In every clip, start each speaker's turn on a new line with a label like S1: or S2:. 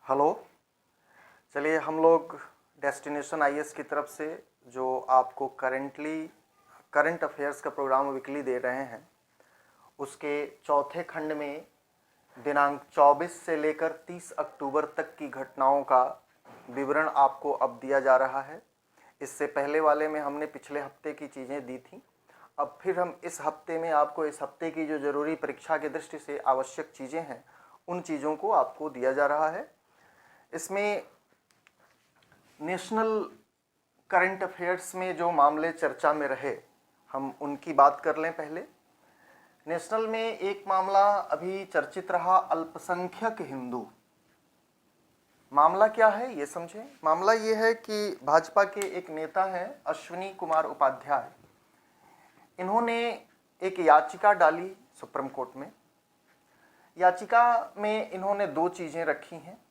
S1: Hello. चलिए हम लोग डेस्टिनेशन आईएएस की तरफ से जो आपको करंट अफेयर्स का प्रोग्राम वीकली दे रहे हैं उसके चौथे खंड में दिनांक 24 से लेकर 30 अक्टूबर तक की घटनाओं का विवरण आपको अब दिया जा रहा है। इससे पहले वाले में हमने पिछले हफ्ते की चीज़ें दी थी। अब फिर हम इस हफ्ते में आपको इस हफ्ते की जो ज़रूरी परीक्षा की दृष्टि से आवश्यक चीज़ें हैं उन चीज़ों को आपको दिया जा रहा है। इसमें नेशनल करंट अफेयर्स में जो मामले चर्चा में रहे हम उनकी बात कर लें। पहले नेशनल में एक मामला अभी चर्चित रहा, अल्पसंख्यक हिंदू। मामला क्या है ये समझें। मामला ये है कि भाजपा के एक नेता हैं अश्विनी कुमार उपाध्याय, इन्होंने एक याचिका डाली सुप्रीम कोर्ट में। याचिका में इन्होंने दो चीज़ें रखी हैं।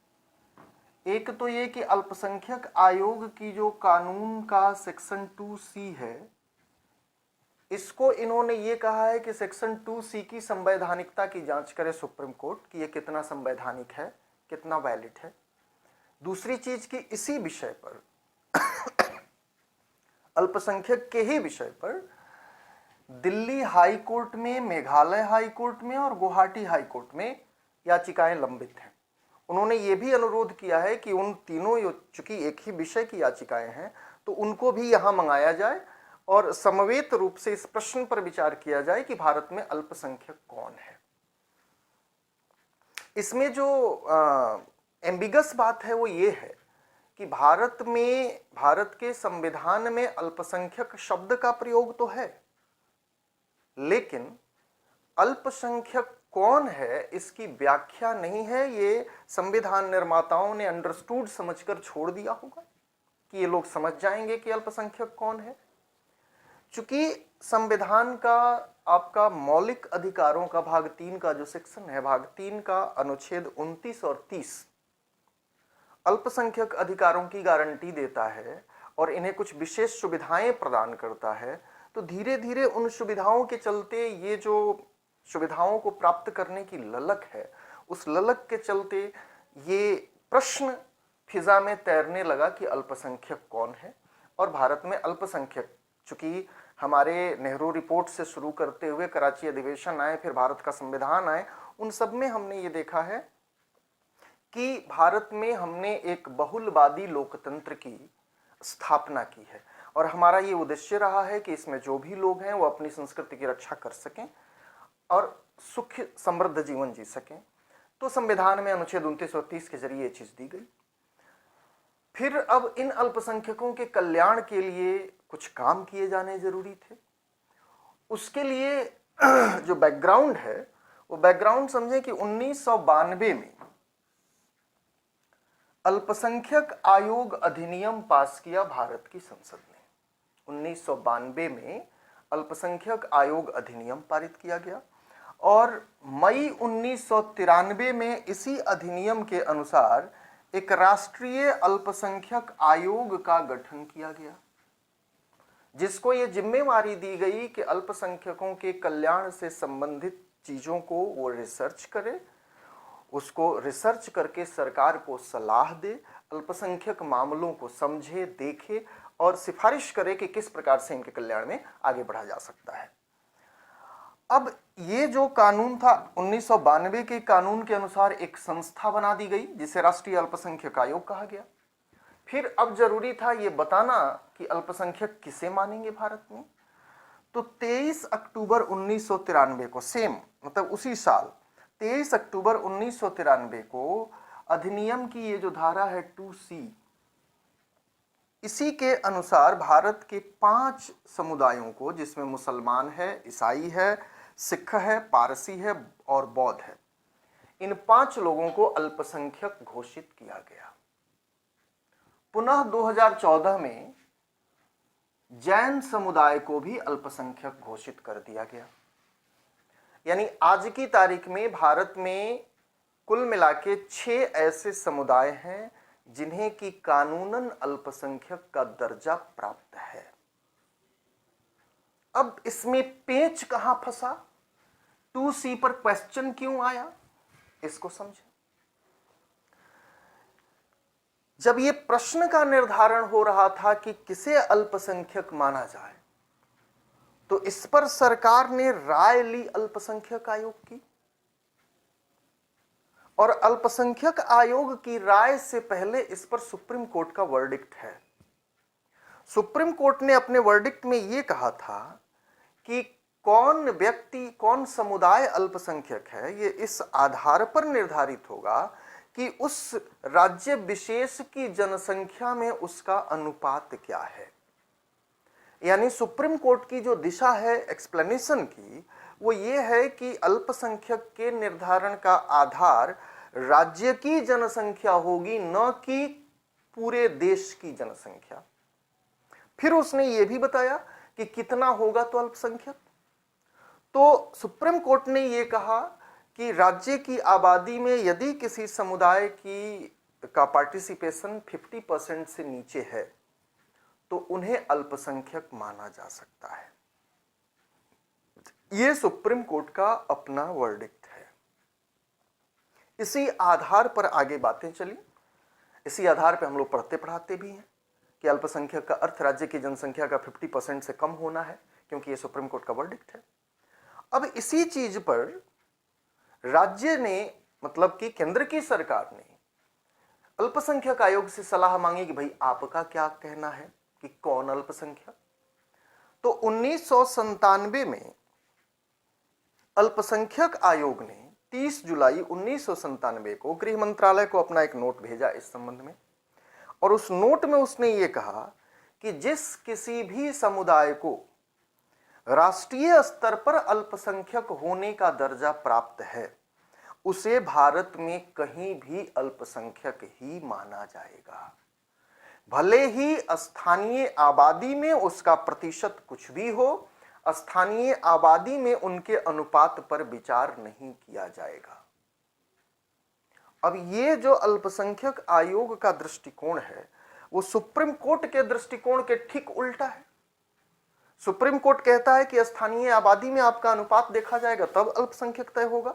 S1: एक तो ये कि अल्पसंख्यक आयोग की जो कानून का सेक्शन 2C है, इसको इन्होंने ये कहा है कि सेक्शन 2C की संवैधानिकता की जांच करे सुप्रीम कोर्ट कि ये कितना संवैधानिक है, कितना वैलिड है। दूसरी चीज कि इसी विषय पर अल्पसंख्यक के ही विषय पर दिल्ली हाई कोर्ट में, मेघालय हाई कोर्ट में और गुवाहाटी हाई कोर्ट में याचिकाएं लंबित हैं। उन्होंने ये भी अनुरोध किया है कि उन तीनों, चूंकि एक ही विषय की याचिकाएं हैं, तो उनको भी यहां मंगाया जाए और समवेत रूप से इस प्रश्न पर विचार किया जाए कि भारत में अल्पसंख्यक कौन है। इसमें जो एम्बिगस बात है वो ये है कि भारत के संविधान में अल्पसंख्यक शब्द का प्रयोग तो है, लेकिन अल्पसंख्यक कौन है इसकी व्याख्या नहीं है। ये संविधान निर्माताओं ने अंडरस्टूड समझकर छोड़ दिया होगा कि ये लोग समझ जाएंगे कि अल्पसंख्यक कौन है। चूंकि संविधान का आपका मौलिक अधिकारों का भाग 3 का जो सेक्शन है, भाग 3 का अनुच्छेद 29 और 30 अल्पसंख्यक अधिकारों की गारंटी देता है और इन्हें कुछ विशेष सुविधाएं प्रदान करता है। तो धीरे धीरे उन सुविधाओं के चलते, ये जो सुविधाओं को प्राप्त करने की ललक है, उस ललक के चलते ये प्रश्न फिजा में तैरने लगा कि अल्पसंख्यक कौन है। और भारत में अल्पसंख्यक, चूंकि हमारे नेहरू रिपोर्ट से शुरू करते हुए कराची अधिवेशन आए, फिर भारत का संविधान आए, उन सब में हमने ये देखा है कि भारत में हमने एक बहुलवादी लोकतंत्र की स्थापना की है और हमारा ये उद्देश्य रहा है कि इसमें जो भी लोग हैं वो अपनी संस्कृति की रक्षा कर सकें और सुख समृद्ध जीवन जी सकें। तो संविधान में अनुच्छेद 29 और 30 के जरिए ये चीज दी गई। फिर अब इन अल्पसंख्यकों के कल्याण के लिए कुछ काम किए जाने जरूरी थे। उसके लिए जो बैकग्राउंड है वो बैकग्राउंड समझे कि 1992 में अल्पसंख्यक आयोग अधिनियम पास किया भारत की संसद ने। 1992 में अल्पसंख्यक आयोग अधिनियम पारित किया गया और मई 1993 में इसी अधिनियम के अनुसार एक राष्ट्रीय अल्पसंख्यक आयोग का गठन किया गया, जिसको ये जिम्मेवारी दी गई कि अल्पसंख्यकों के कल्याण से संबंधित चीजों को वो रिसर्च करे, उसको रिसर्च करके सरकार को सलाह दे, अल्पसंख्यक मामलों को समझे, देखे और सिफारिश करे कि किस प्रकार से इनके कल्याण में आगे बढ़ा जा सकता है। अब ये जो कानून था 1992 के कानून के अनुसार एक संस्था बना दी गई जिसे राष्ट्रीय अल्पसंख्यक आयोग कहा गया। फिर अब जरूरी था ये बताना कि अल्पसंख्यक किसे मानेंगे भारत में। तो 23 अक्टूबर 1993 को, सेम मतलब उसी साल 23 अक्टूबर 1993 को अधिनियम की ये जो धारा है 2C, इसी के अनुसार भारत के 5 समुदायों को, जिसमें मुसलमान है, ईसाई है, सिख है, पारसी है और बौद्ध है, इन 5 लोगों को अल्पसंख्यक घोषित किया गया। पुनः 2014 में जैन समुदाय को भी अल्पसंख्यक घोषित कर दिया गया। यानी आज की तारीख में भारत में कुल मिला के 6 ऐसे समुदाय हैं जिन्हें की कानूनन अल्पसंख्यक का दर्जा प्राप्त है। अब इसमें पेच कहां फंसा, 2C पर क्वेश्चन क्यों आया, इसको समझें। जब ये प्रश्न का निर्धारण हो रहा था कि किसे अल्पसंख्यक माना जाए, तो इस पर सरकार ने राय ली अल्पसंख्यक आयोग की, और अल्पसंख्यक आयोग की राय से पहले इस पर सुप्रीम कोर्ट का वर्डिक्ट है। सुप्रीम कोर्ट ने अपने वर्डिक्ट में यह कहा था कि कौन व्यक्ति, कौन समुदाय अल्पसंख्यक है, ये इस आधार पर निर्धारित होगा कि उस राज्य विशेष की जनसंख्या में उसका अनुपात क्या है। यानी सुप्रीम कोर्ट की जो दिशा है एक्सप्लेनेशन की, वो ये है कि अल्पसंख्यक के निर्धारण का आधार राज्य की जनसंख्या होगी, न कि पूरे देश की जनसंख्या। फिर उसने ये भी बताया कि कितना होगा तो अल्पसंख्यक। तो सुप्रीम कोर्ट ने ये कहा कि राज्य की आबादी में यदि किसी समुदाय का पार्टिसिपेशन 50% से नीचे है तो उन्हें अल्पसंख्यक माना जा सकता है। यह सुप्रीम कोर्ट का अपना वर्डिक्ट है। इसी आधार पर आगे बातें चली। इसी आधार पर हम लोग पढ़ते पढ़ाते भी हैं कि अल्पसंख्यक का अर्थ राज्य की जनसंख्या का 50% से कम होना है, क्योंकि यह सुप्रीम कोर्ट का वर्डिक्ट है। अब इसी चीज पर राज्य ने, मतलब कि केंद्र की सरकार ने अल्पसंख्यक आयोग से सलाह मांगी कि भाई आपका क्या कहना है कि कौन अल्पसंख्यक। तो 1997 में अल्पसंख्यक आयोग ने 30 जुलाई 1997 को गृह मंत्रालय को अपना एक नोट भेजा इस संबंध में, और उस नोट में उसने ये कहा कि जिस किसी भी समुदाय को राष्ट्रीय स्तर पर अल्पसंख्यक होने का दर्जा प्राप्त है, उसे भारत में कहीं भी अल्पसंख्यक ही माना जाएगा, भले ही स्थानीय आबादी में उसका प्रतिशत कुछ भी हो। स्थानीय आबादी में उनके अनुपात पर विचार नहीं किया जाएगा। अब ये जो अल्पसंख्यक आयोग का दृष्टिकोण है, वो सुप्रीम कोर्ट के दृष्टिकोण के ठीक उल्टा है। सुप्रीम कोर्ट कहता है कि स्थानीय आबादी में आपका अनुपात देखा जाएगा तब अल्पसंख्यक तय होगा,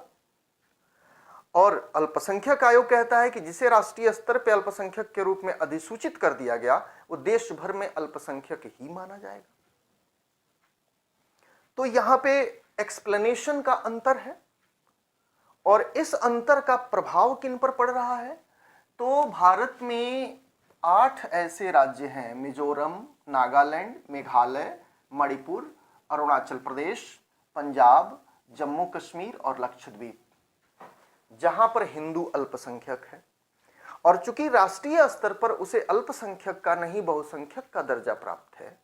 S1: और अल्पसंख्यक आयोग कहता है कि जिसे राष्ट्रीय स्तर पर अल्पसंख्यक के रूप में अधिसूचित कर दिया गया, वो देश भर में अल्पसंख्यक ही माना जाएगा। तो यहां पे एक्सप्लेनेशन का अंतर है, और इस अंतर का प्रभाव किन पर पड़ रहा है। तो भारत में 8 ऐसे राज्य हैं, मिजोरम, नागालैंड, मेघालय, मणिपुर, अरुणाचल प्रदेश, पंजाब, जम्मू कश्मीर और लक्षद्वीप, जहां पर हिंदू अल्पसंख्यक है। और चूंकि राष्ट्रीय स्तर पर उसे अल्पसंख्यक का नहीं बहुसंख्यक का दर्जा प्राप्त है,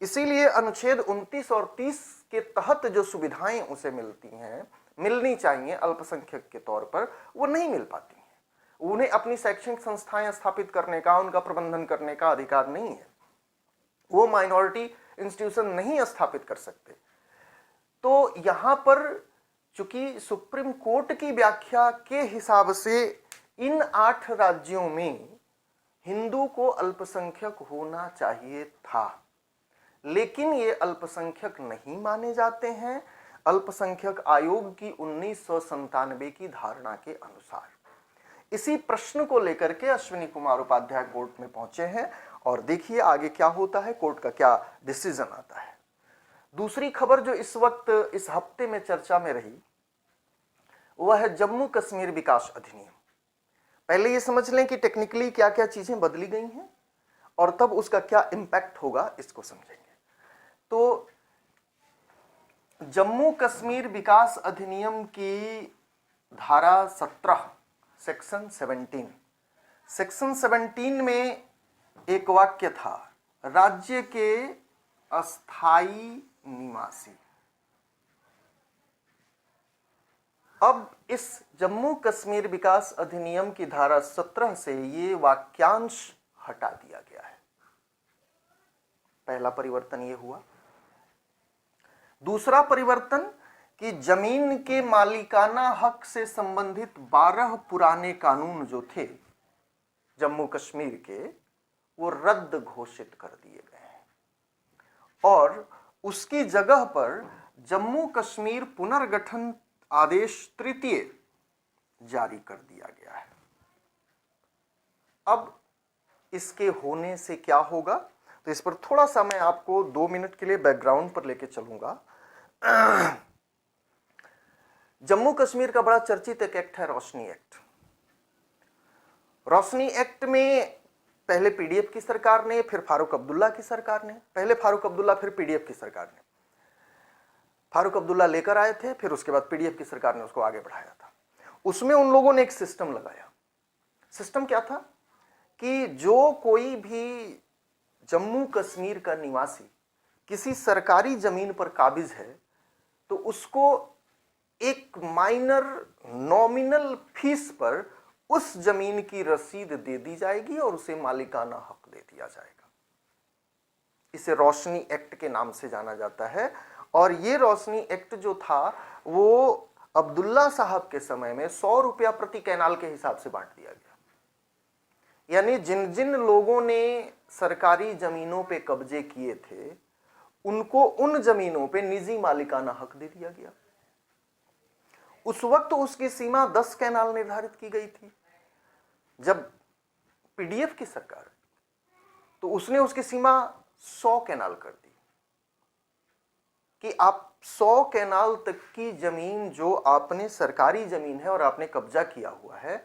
S1: इसीलिए अनुच्छेद 29 और 30 के तहत जो सुविधाएं उसे मिलती हैं, मिलनी चाहिए अल्पसंख्यक के तौर पर, वो नहीं मिल पाती हैं। उन्हें अपनी शैक्षणिक संस्थाएं स्थापित करने का, उनका प्रबंधन करने का अधिकार नहीं है। वो माइनॉरिटी इंस्टीट्यूशन नहीं स्थापित कर सकते। तो यहां पर चूंकि सुप्रीम कोर्ट की व्याख्या के हिसाब से इन 8 राज्यों में हिंदू को अल्पसंख्यक होना चाहिए था, लेकिन ये अल्पसंख्यक नहीं माने जाते हैं अल्पसंख्यक आयोग की 1997 की धारणा के अनुसार। इसी प्रश्न को लेकर के अश्विनी कुमार उपाध्याय कोर्ट में पहुंचे हैं, और देखिए आगे क्या होता है, कोर्ट का क्या डिसीजन आता है। दूसरी खबर जो इस वक्त इस हफ्ते में चर्चा में रही, वह है जम्मू कश्मीर विकास अधिनियम। पहले ये समझ लें कि टेक्निकली क्या क्या चीजें बदली गई हैं और तब उसका क्या इंपैक्ट होगा, इसको समझेंगे। तो जम्मू कश्मीर विकास अधिनियम की धारा 17 सेक्शन 17 में एक वाक्य था, राज्य के अस्थाई निवासी। अब इस जम्मू कश्मीर विकास अधिनियम की धारा 17 से ये वाक्यांश हटा दिया गया है। पहला परिवर्तन ये हुआ। दूसरा परिवर्तन कि जमीन के मालिकाना हक से संबंधित 12 पुराने कानून जो थे जम्मू कश्मीर के, वो रद्द घोषित कर दिए गए हैं, और उसकी जगह पर जम्मू कश्मीर पुनर्गठन आदेश 3 जारी कर दिया गया है। अब इसके होने से क्या होगा, तो इस पर थोड़ा सा मैं आपको 2 मिनट के लिए बैकग्राउंड पर लेके चलूंगा। जम्मू कश्मीर का बड़ा चर्चित एक एक्ट है रोशनी एक्ट। रोशनी एक्ट में पहले पीडीएफ की सरकार ने, फिर फारूक अब्दुल्ला की सरकार ने, पहले फारूक अब्दुल्ला फिर पीडीएफ की सरकार ने, फारूक अब्दुल्ला लेकर आए थे, फिर उसके बाद पीडीएफ की सरकार ने उसको आगे बढ़ाया था। उसमें उन लोगों ने एक सिस्टम लगाया। सिस्टम क्या था कि जो कोई भी जम्मू कश्मीर का निवासी किसी सरकारी जमीन पर काबिज है तो उसको एक माइनर नॉमिनल फीस पर उस जमीन की रसीद दे दी जाएगी और उसे मालिकाना हक दे दिया जाएगा। इसे रोशनी एक्ट के नाम से जाना जाता है। और ये रोशनी एक्ट जो था वो अब्दुल्ला साहब के समय में 100 रुपया प्रति कैनाल के हिसाब से बांट दिया गया। यानी जिन जिन लोगों ने सरकारी जमीनों पे कब्जे किए थे उनको उन जमीनों पे निजी मालिकाना हक दे दिया गया। उस वक्त उसकी सीमा 10 कैनाल निर्धारित की गई थी। जब पीडीएफ की सरकार तो उसने उसकी सीमा 100 कैनाल कर दी कि आप 100 कैनाल तक की जमीन जो आपने सरकारी जमीन है और आपने कब्जा किया हुआ है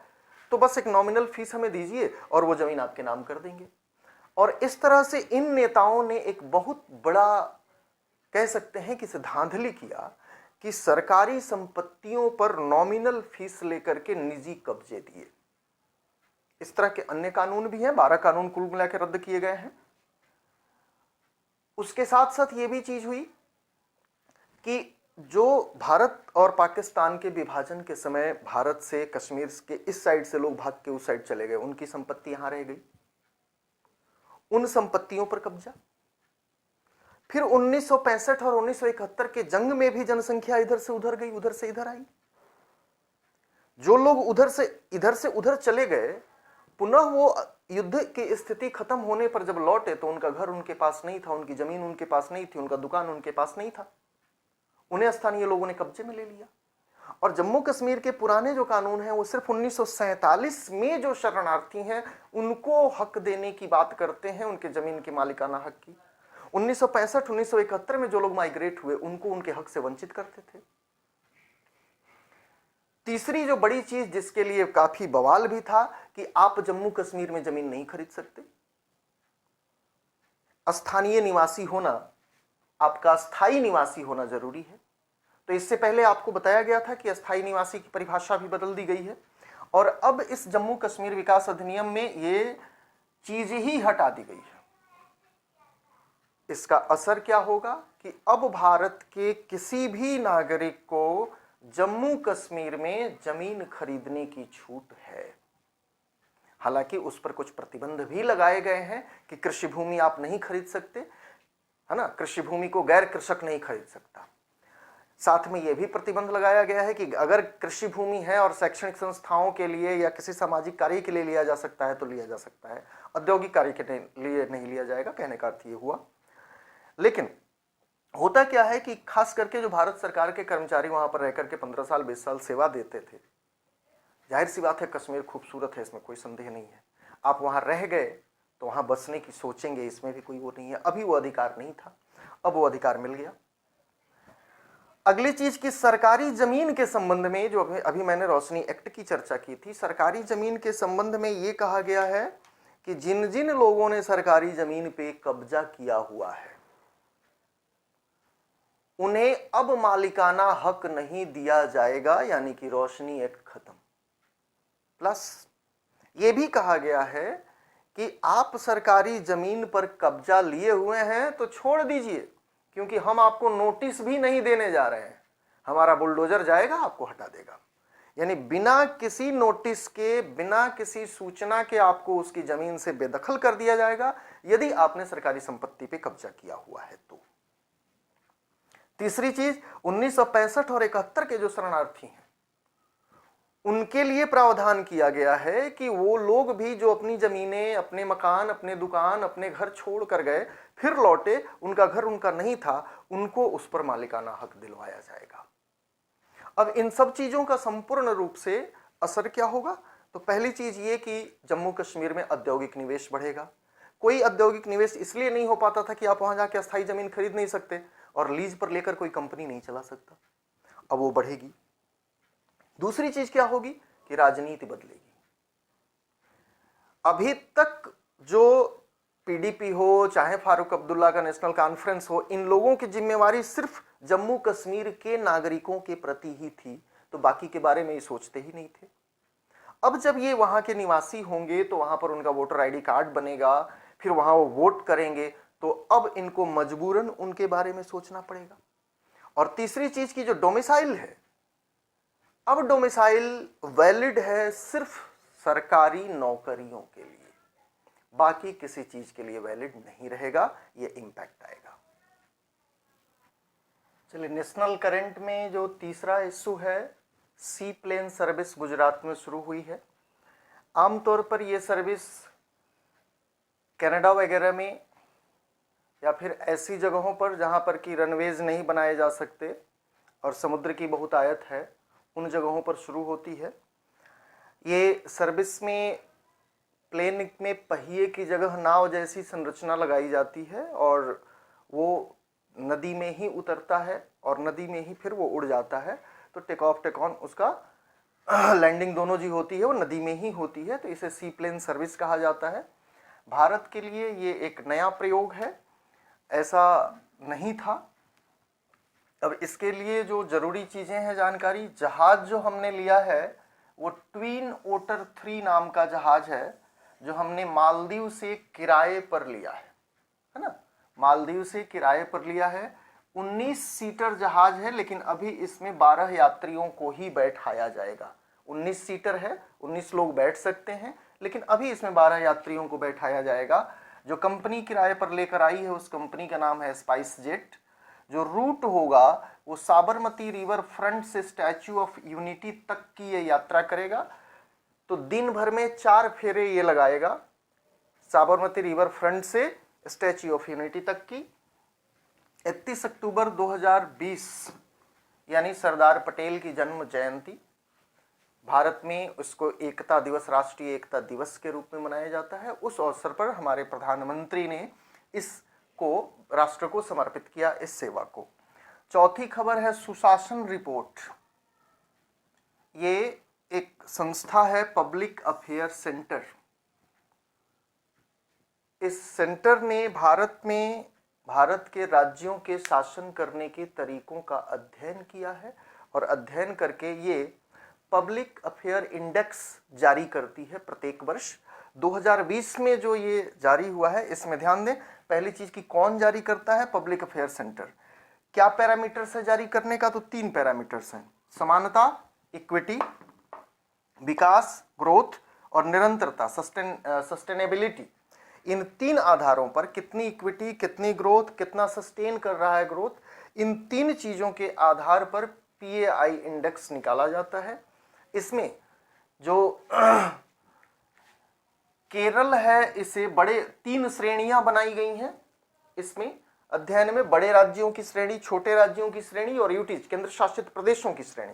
S1: तो बस एक नॉमिनल फीस हमें दीजिए और वो जमीन आपके नाम कर देंगे। और इस तरह से इन नेताओं ने एक बहुत बड़ा, कह सकते हैं कि धांधली किया कि सरकारी संपत्तियों पर नॉमिनल फीस लेकर के निजी कब्जे दिए। इस तरह के अन्य कानून भी हैं, 12 कानून कुल मिलाकर रद्द किए गए हैं। उसके साथ साथ ये भी चीज हुई कि जो भारत और पाकिस्तान के विभाजन के समय भारत से कश्मीर के इस साइड से लोग भाग के उस साइड चले गए, उनकी संपत्ति यहां रह गई, उन संपत्तियों पर कब्जा। फिर 1965 और 1971 के जंग में भी जनसंख्या इधर से उधर गई, उधर से इधर आई। जो लोग इधर से उधर चले गए, पुनः वो युद्ध की स्थिति खत्म होने पर जब लौटे तो उनका घर उनके पास नहीं था, उनकी जमीन उनके पास नहीं थी, उनका दुकान उनके पास नहीं था, उन्हें स्थानीय लोगों ने कब्जे में ले लिया। और जम्मू कश्मीर के पुराने जो कानून हैं वो सिर्फ 1947 में जो शरणार्थी हैं उनको हक देने की बात करते हैं, उनके जमीन की मालिकाना हक की। 1965 1971 में जो लोग माइग्रेट हुए उनको उनके हक से वंचित करते थे। तीसरी जो बड़ी चीज जिसके लिए काफी बवाल भी था कि आप जम्मू कश्मीर में जमीन नहीं खरीद सकते, स्थानीय निवासी होना, आपका स्थायी निवासी होना जरूरी है। तो इससे पहले आपको बताया गया था कि अस्थायी निवासी की परिभाषा भी बदल दी गई है और अब इस जम्मू कश्मीर विकास अधिनियम में ये चीज ही हटा दी गई है। इसका असर क्या होगा कि अब भारत के किसी भी नागरिक को जम्मू कश्मीर में जमीन खरीदने की छूट है। हालांकि उस पर कुछ प्रतिबंध भी लगाए गए हैं कि कृषि भूमि आप नहीं खरीद सकते, है ना, कृषि भूमि को गैर कृषक नहीं खरीद सकता। साथ में यह भी प्रतिबंध लगाया गया है कि अगर कृषि भूमि है और शैक्षणिक संस्थाओं के लिए या किसी सामाजिक कार्य के लिए लिया जा सकता है तो लिया जा सकता है, औद्योगिक कार्य के लिए नहीं लिया जाएगा। कहने का अर्थ ये हुआ। लेकिन होता क्या है कि खास करके जो भारत सरकार के कर्मचारी वहां पर रहकर के 15 साल 20 साल सेवा देते थे, जाहिर सी बात है कश्मीर खूबसूरत है, इसमें कोई संदेह नहीं है। आप वहां रह गए तो वहां बसने की सोचेंगे, इसमें भी कोई वो नहीं है। अभी वो अधिकार नहीं था, अब वो अधिकार मिल गया। अगली चीज की सरकारी जमीन के संबंध में जो अभी मैंने रोशनी एक्ट की चर्चा की थी, सरकारी जमीन के संबंध में यह कहा गया है कि जिन जिन लोगों ने सरकारी जमीन पे कब्जा किया हुआ है उन्हें अब मालिकाना हक नहीं दिया जाएगा, यानी कि रोशनी एक्ट खत्म। प्लस यह भी कहा गया है कि आप सरकारी जमीन पर कब्जा लिए हुए हैं तो छोड़ दीजिए, क्योंकि हम आपको नोटिस भी नहीं देने जा रहे हैं, हमारा बुलडोजर जाएगा आपको हटा देगा। यानी बिना किसी नोटिस के, बिना किसी सूचना के आपको उसकी जमीन से बेदखल कर दिया जाएगा यदि आपने सरकारी संपत्ति पे कब्जा किया हुआ है तो। तीसरी चीज, 1965 और 71 के जो शरणार्थी हैं उनके लिए प्रावधान किया गया है कि वो लोग भी जो अपनी जमीनें, अपने मकान, अपने दुकान, अपने घर छोड़ कर गए, फिर लौटे, उनका घर उनका नहीं था, उनको उस पर मालिकाना हक दिलवाया जाएगा। अब इन सब चीजों का संपूर्ण रूप से असर क्या होगा? तो पहली चीज ये कि जम्मू कश्मीर में औद्योगिक निवेश बढ़ेगा। कोई औद्योगिक निवेश इसलिए नहीं हो पाता था कि आप वहां जाके अस्थायी जमीन खरीद नहीं सकते और लीज पर लेकर कोई कंपनी नहीं चला सकता, अब वो बढ़ेगी। दूसरी चीज क्या होगी कि राजनीति बदलेगी। अभी तक जो पीडीपी हो चाहे फारूक अब्दुल्ला का नेशनल कॉन्फ्रेंस हो, इन लोगों की जिम्मेवारी सिर्फ जम्मू कश्मीर के नागरिकों के प्रति ही थी, तो बाकी के बारे में ये सोचते ही नहीं थे। अब जब ये वहां के निवासी होंगे तो वहां पर उनका वोटर आईडी कार्ड बनेगा, फिर वहां वो वोट करेंगे, तो अब इनको मजबूरन उनके बारे में सोचना पड़ेगा। और तीसरी चीज की जो डोमिसाइल है, अब डोमिसाइल वैलिड है सिर्फ सरकारी नौकरियों के लिए, बाकी किसी चीज के लिए वैलिड नहीं रहेगा। ये इंपैक्ट आएगा। चलिए, नेशनल करंट में जो तीसरा इश्यू है, सी प्लेन सर्विस गुजरात में शुरू हुई है। आमतौर पर यह सर्विस कनाडा वगैरह में या फिर ऐसी जगहों पर जहां पर कि रनवेज नहीं बनाए जा सकते और समुद्र की बहुत आयत है, उन जगहों पर शुरू होती है। ये सर्विस में प्लेन में पहिए की जगह नाव जैसी संरचना लगाई जाती है और वो नदी में ही उतरता है और नदी में ही फिर वो उड़ जाता है। तो टेक ऑफ टेक ऑन, उसका लैंडिंग दोनों जी होती है वो नदी में ही होती है, तो इसे सी प्लेन सर्विस कहा जाता है। भारत के लिए ये एक नया प्रयोग है, ऐसा नहीं था। अब इसके लिए जो जरूरी चीजें हैं जानकारी, जहाज जो हमने लिया है वो ट्विन ओटर 3 नाम का जहाज है, जो हमने मालदीव से किराए पर लिया है ना, मालदीव से किराए पर लिया है। 19 सीटर जहाज है, लेकिन अभी इसमें 12 यात्रियों को ही बैठाया जाएगा। 19 सीटर है, 19 लोग बैठ सकते हैं, लेकिन अभी इसमें 12 यात्रियों को बैठाया जाएगा। जो कंपनी किराए पर लेकर आई है उस कंपनी का नाम है स्पाइस जेट। जो रूट होगा वो साबरमती रिवर फ्रंट से स्टैच्यू ऑफ यूनिटी तक की ये यात्रा करेगा। तो दिन भर में 4 फेरे ये लगाएगा, साबरमती रिवर फ्रंट से स्टैच्यू ऑफ यूनिटी तक की। 31 अक्टूबर 2020 यानी सरदार पटेल की जन्म जयंती, भारत में उसको एकता दिवस, राष्ट्रीय एकता दिवस के रूप में मनाया जाता है। उस अवसर पर हमारे प्रधानमंत्री ने इसको राष्ट्र को समर्पित किया, इस सेवा को। चौथी खबर है सुशासन रिपोर्ट। ये एक संस्था है, पब्लिक अफेयर सेंटर। इस सेंटर ने भारत में भारत के राज्यों के शासन करने के तरीकों का अध्ययन किया है और अध्ययन करके ये पब्लिक अफेयर इंडेक्स जारी करती है प्रत्येक वर्ष। 2020 में जो ये जारी हुआ है, इसमें ध्यान दें, पहली चीज की कौन जारी करता है, पब्लिक अफेयर सेंटर। क्या पैरामीटर्स है जारी करने का, तो 3 पैरामीटर्स हैं, समानता, इक्विटी, विकास, ग्रोथ, और निरंतरता, सस्टेनेबिलिटी। इन 3 आधारों पर कितनी इक्विटी, कितनी ग्रोथ, कितना सस्टेन कर रहा है ग्रोथ, इन 3 चीजों के आधार पर पीएआई इंडेक्स निकाला जाता है। इसमें जो केरल है, इसे बड़े 3 श्रेणियां बनाई गई हैं। इसमें अध्ययन में बड़े राज्यों की श्रेणी, छोटे राज्यों की श्रेणी और यूटीज, केंद्र शासित प्रदेशों की श्रेणी।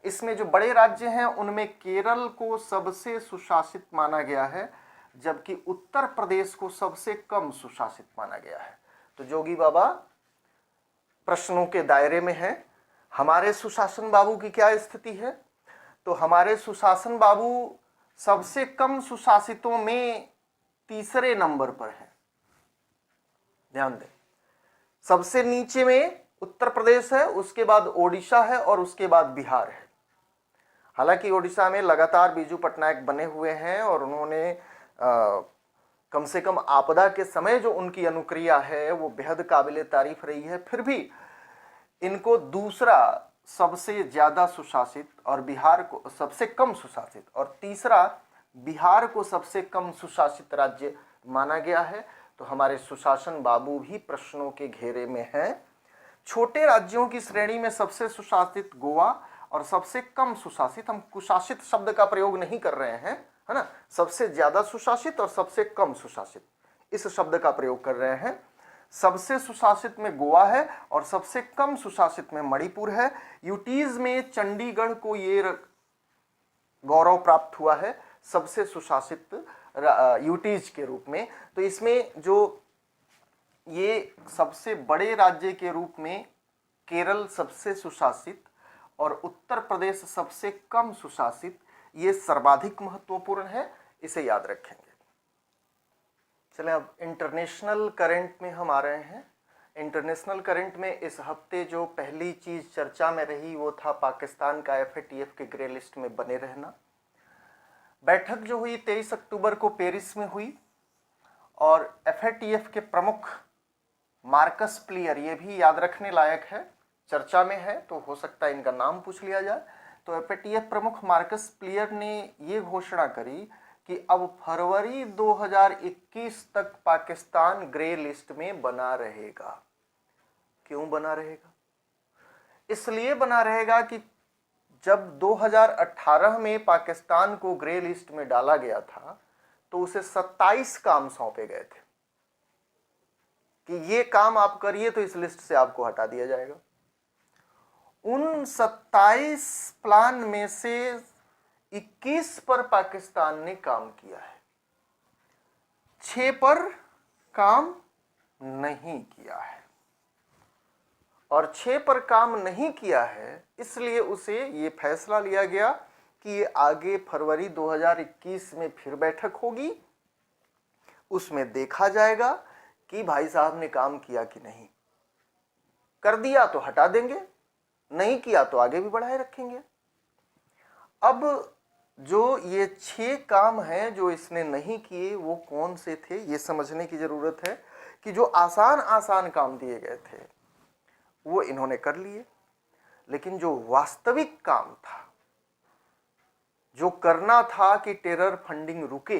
S1: इसमें जो बड़े राज्य हैं उनमें केरल को सबसे सुशासित माना गया है, जबकि उत्तर प्रदेश को सबसे कम सुशासित माना गया है। तो जोगी बाबा प्रश्नों के दायरे में हैं। हमारे सुशासन बाबू की क्या स्थिति है, तो हमारे सुशासन बाबू सबसे कम सुशासितों में तीसरे नंबर पर है। ध्यान दें, सबसे नीचे में उत्तर प्रदेश है, उसके बाद ओडिशा है और उसके बाद बिहार है। हालांकि ओडिशा में लगातार बीजू पटनायक बने हुए हैं और उन्होंने कम से कम आपदा के समय जो उनकी अनुक्रिया है वो बेहद काबिले तारीफ रही है। फिर भी इनको दूसरा सबसे ज्यादा सुशासित और बिहार को सबसे कम सुशासित और तीसरा बिहार को सबसे कम सुशासित राज्य माना गया है। तो हमारे सुशासन बाबू भी प्रश्नों के घेरे में हैं। छोटे राज्यों की श्रेणी में सबसे सुशासित गोवा और सबसे कम सुशासित, हम कुशासित शब्द का प्रयोग नहीं कर रहे हैं, है ना, सबसे ज्यादा सुशासित और सबसे कम सुशासित, इस शब्द का प्रयोग कर रहे हैं। सबसे सुशासित में गोवा है और सबसे कम सुशासित में मणिपुर है। यूटीज में चंडीगढ़ को ये गौरव प्राप्त हुआ है सबसे सुशासित यूटीज के रूप में। तो इसमें जो ये सबसे बड़े राज्य के रूप में केरल सबसे सुशासित और उत्तर प्रदेश सबसे कम सुशासित, ये सर्वाधिक महत्वपूर्ण है, इसे याद रखेंगे। चलें अब इंटरनेशनल करंट में हम आ रहे हैं। इंटरनेशनल करंट में इस हफ्ते जो पहली चीज चर्चा में रही वो था पाकिस्तान का FATF के ग्रे लिस्ट में बने रहना। बैठक जो हुई 23 अक्टूबर को पेरिस में हुई और FATF के प्रमुख मार्कस प्लियर, ये भी याद रखने लायक है, चर्चा में है तो हो सकता है इनका नाम पूछ लिया जाए। तो FATF प्रमुख मार्कस प्लियर ने ये घोषणा करी कि अब फरवरी 2021 तक पाकिस्तान ग्रे लिस्ट में बना रहेगा। क्यों बना रहेगा? इसलिए बना रहेगा कि जब 2018 में पाकिस्तान को ग्रे लिस्ट में डाला गया था तो उसे 27 काम सौंपे गए थे कि ये काम आप करिए तो इस लिस्ट से आपको हटा दिया जाएगा। उन 27 प्लान में से 21 पर पाकिस्तान ने काम किया है, 6 पर काम नहीं किया है। और 6 पर काम नहीं किया है इसलिए उसे ये फैसला लिया गया कि ये आगे फरवरी 2021 में फिर बैठक होगी, उसमें देखा जाएगा कि भाई साहब ने काम किया कि नहीं। कर दिया तो हटा देंगे, नहीं किया तो आगे भी बढ़ाए रखेंगे। अब जो ये 6 काम हैं जो इसने नहीं किए वो कौन से थे, ये समझने की जरूरत है कि जो आसान आसान काम दिए गए थे वो इन्होंने कर लिए, लेकिन जो वास्तविक काम था, जो करना था कि टेरर फंडिंग रुके,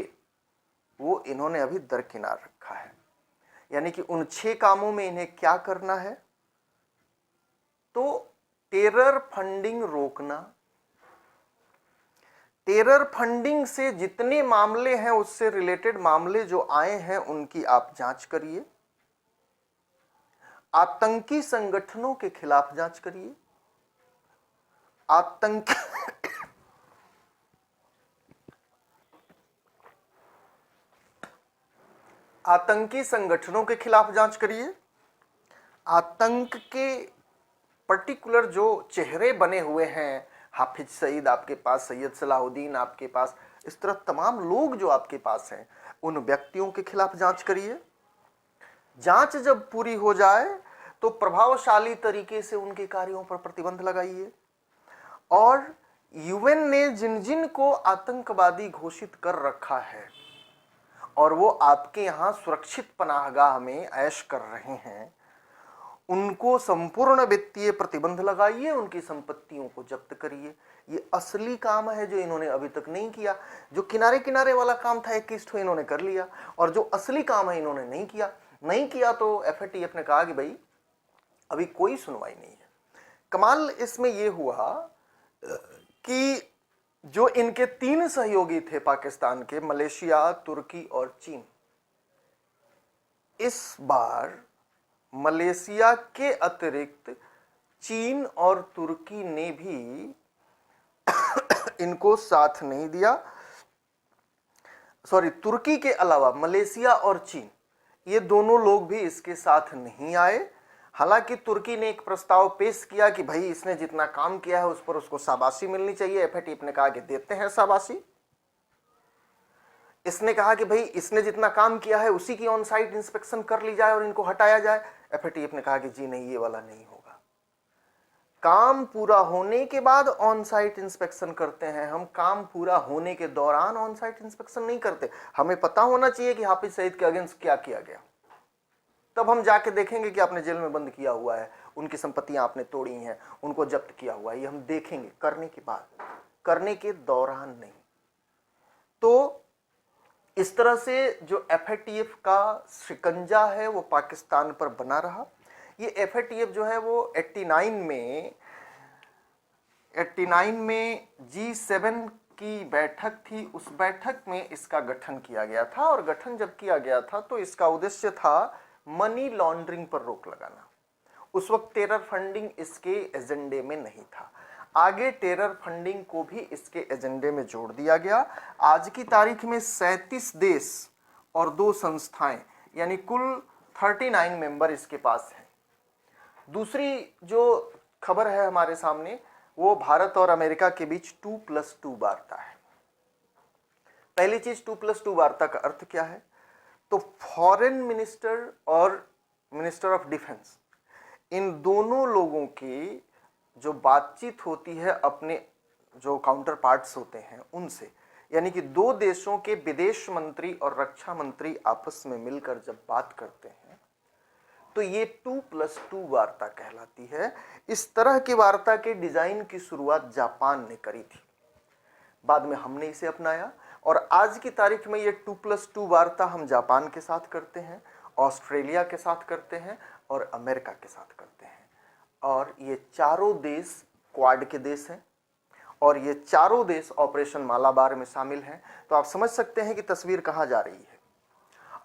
S1: वो इन्होंने अभी दरकिनार रखा है। यानी कि उन 6 कामों में इन्हें क्या करना है? तो टेरर फंडिंग रोकना, टेरर फंडिंग से जितने मामले हैं उससे रिलेटेड मामले जो आए हैं उनकी आप जांच करिए, आतंकी संगठनों के खिलाफ जांच करिए, आतंकी संगठनों के खिलाफ जांच करिए, आतंक के पर्टिकुलर जो चेहरे बने हुए हैं, हाफिज सईद आपके पास, सैयद सलाहुद्दीन आपके पास, इस तरह तमाम लोग जो आपके पास हैं, उन व्यक्तियों के खिलाफ जांच करिए। जांच जब पूरी हो जाए तो प्रभावशाली तरीके से उनके कार्यों पर प्रतिबंध लगाइए और यूएन ने जिन जिन को आतंकवादी घोषित कर रखा है और वो आपके यहाँ सुरक्षित पनाहगाह में ऐश कर रहे हैं, उनको संपूर्ण वित्तीय प्रतिबंध लगाइए, उनकी संपत्तियों को जब्त करिए। ये असली काम है जो इन्होंने अभी तक नहीं किया। जो किनारे किनारे वाला काम था 21 ठो इन्होंने कर लिया, और जो असली काम है इन्होंने नहीं किया तो FATF ने कहा कि भाई अभी कोई सुनवाई नहीं है। कमाल इसमें यह हुआ कि जो इनके 3 सहयोगी थे पाकिस्तान के, मलेशिया, तुर्की और चीन, इस बार मलेशिया के अतिरिक्त चीन और तुर्की ने भी इनको साथ नहीं दिया। सॉरी, तुर्की के अलावा मलेशिया और चीन, ये दोनों लोग भी इसके साथ नहीं आए। हालांकि तुर्की ने एक प्रस्ताव पेश किया कि भाई इसने जितना काम किया है उस पर उसको शाबाशी मिलनी चाहिए। FATF ने कहा कि देते हैं शाबाशी। इसने कहा कि भाई इसने जितना काम किया है उसी की ऑन साइट इंस्पेक्शन कर ली जाए और इनको हटाया जाए। FATF ने कहा कि जी नहीं, ये वाला नहीं होगा। काम पूरा होने के बाद ऑन साइट इंस्पेक्शन करते हैं हम, काम पूरा होने के दौरान ऑन साइट इंस्पेक्शन नहीं करते। हमें पता होना चाहिए कि हाफिज सईद के अगेंस्ट क्या किया गया, तब हम जाके देखेंगे कि आपने जेल में बंद किया हुआ है, उनकी संपत्तियां आपने तोड़ी हैं, उनको जब्त किया हुआ है, ये हम देखेंगे करने के बाद, करने के दौरान नहीं। तो इस तरह से जो FATF का शिकंजा है वो पाकिस्तान पर बना रहा। ये FATF जो है वो 89 में G7 की बैठक थी, उस बैठक में इसका गठन किया गया था। और गठन जब किया गया था तो इसका उद्देश्य था मनी लॉन्ड्रिंग पर रोक लगाना। उस वक्त टेरर फंडिंग इसके एजेंडे में नहीं था। आगे टेरर फंडिंग को भी इसके एजेंडे में जोड़ दिया गया। आज की तारीख में 37 देश और 2 संस्थाएं, यानी कुल 39 मेंबर इसके पास हैं। दूसरी जो खबर है हमारे सामने, वो भारत और अमेरिका के बीच 2+2 वार्ता है। पहली चीज, 2+2 वार्ता का अर्थ क्या है? तो फॉरेन मिनिस्टर और मिनिस्टर ऑफ डिफेंस, इन दोनों लोगों की जो बातचीत होती है अपने जो काउंटर पार्ट्स होते हैं उनसे, यानी कि 2 देशों के विदेश मंत्री और रक्षा मंत्री आपस में मिलकर जब बात करते हैं तो ये 2+2 वार्ता कहलाती है। इस तरह की वार्ता के डिजाइन की शुरुआत जापान ने करी थी, बाद में हमने इसे अपनाया और आज की तारीख में ये 2+2 वार्ता हम जापान के साथ करते हैं, ऑस्ट्रेलिया के साथ करते हैं और अमेरिका के साथ करते हैं। और ये चारों देश क्वाड के देश हैं और ये चारों देश ऑपरेशन मालाबार में शामिल हैं। तो आप समझ सकते हैं कि तस्वीर कहाँ जा रही है।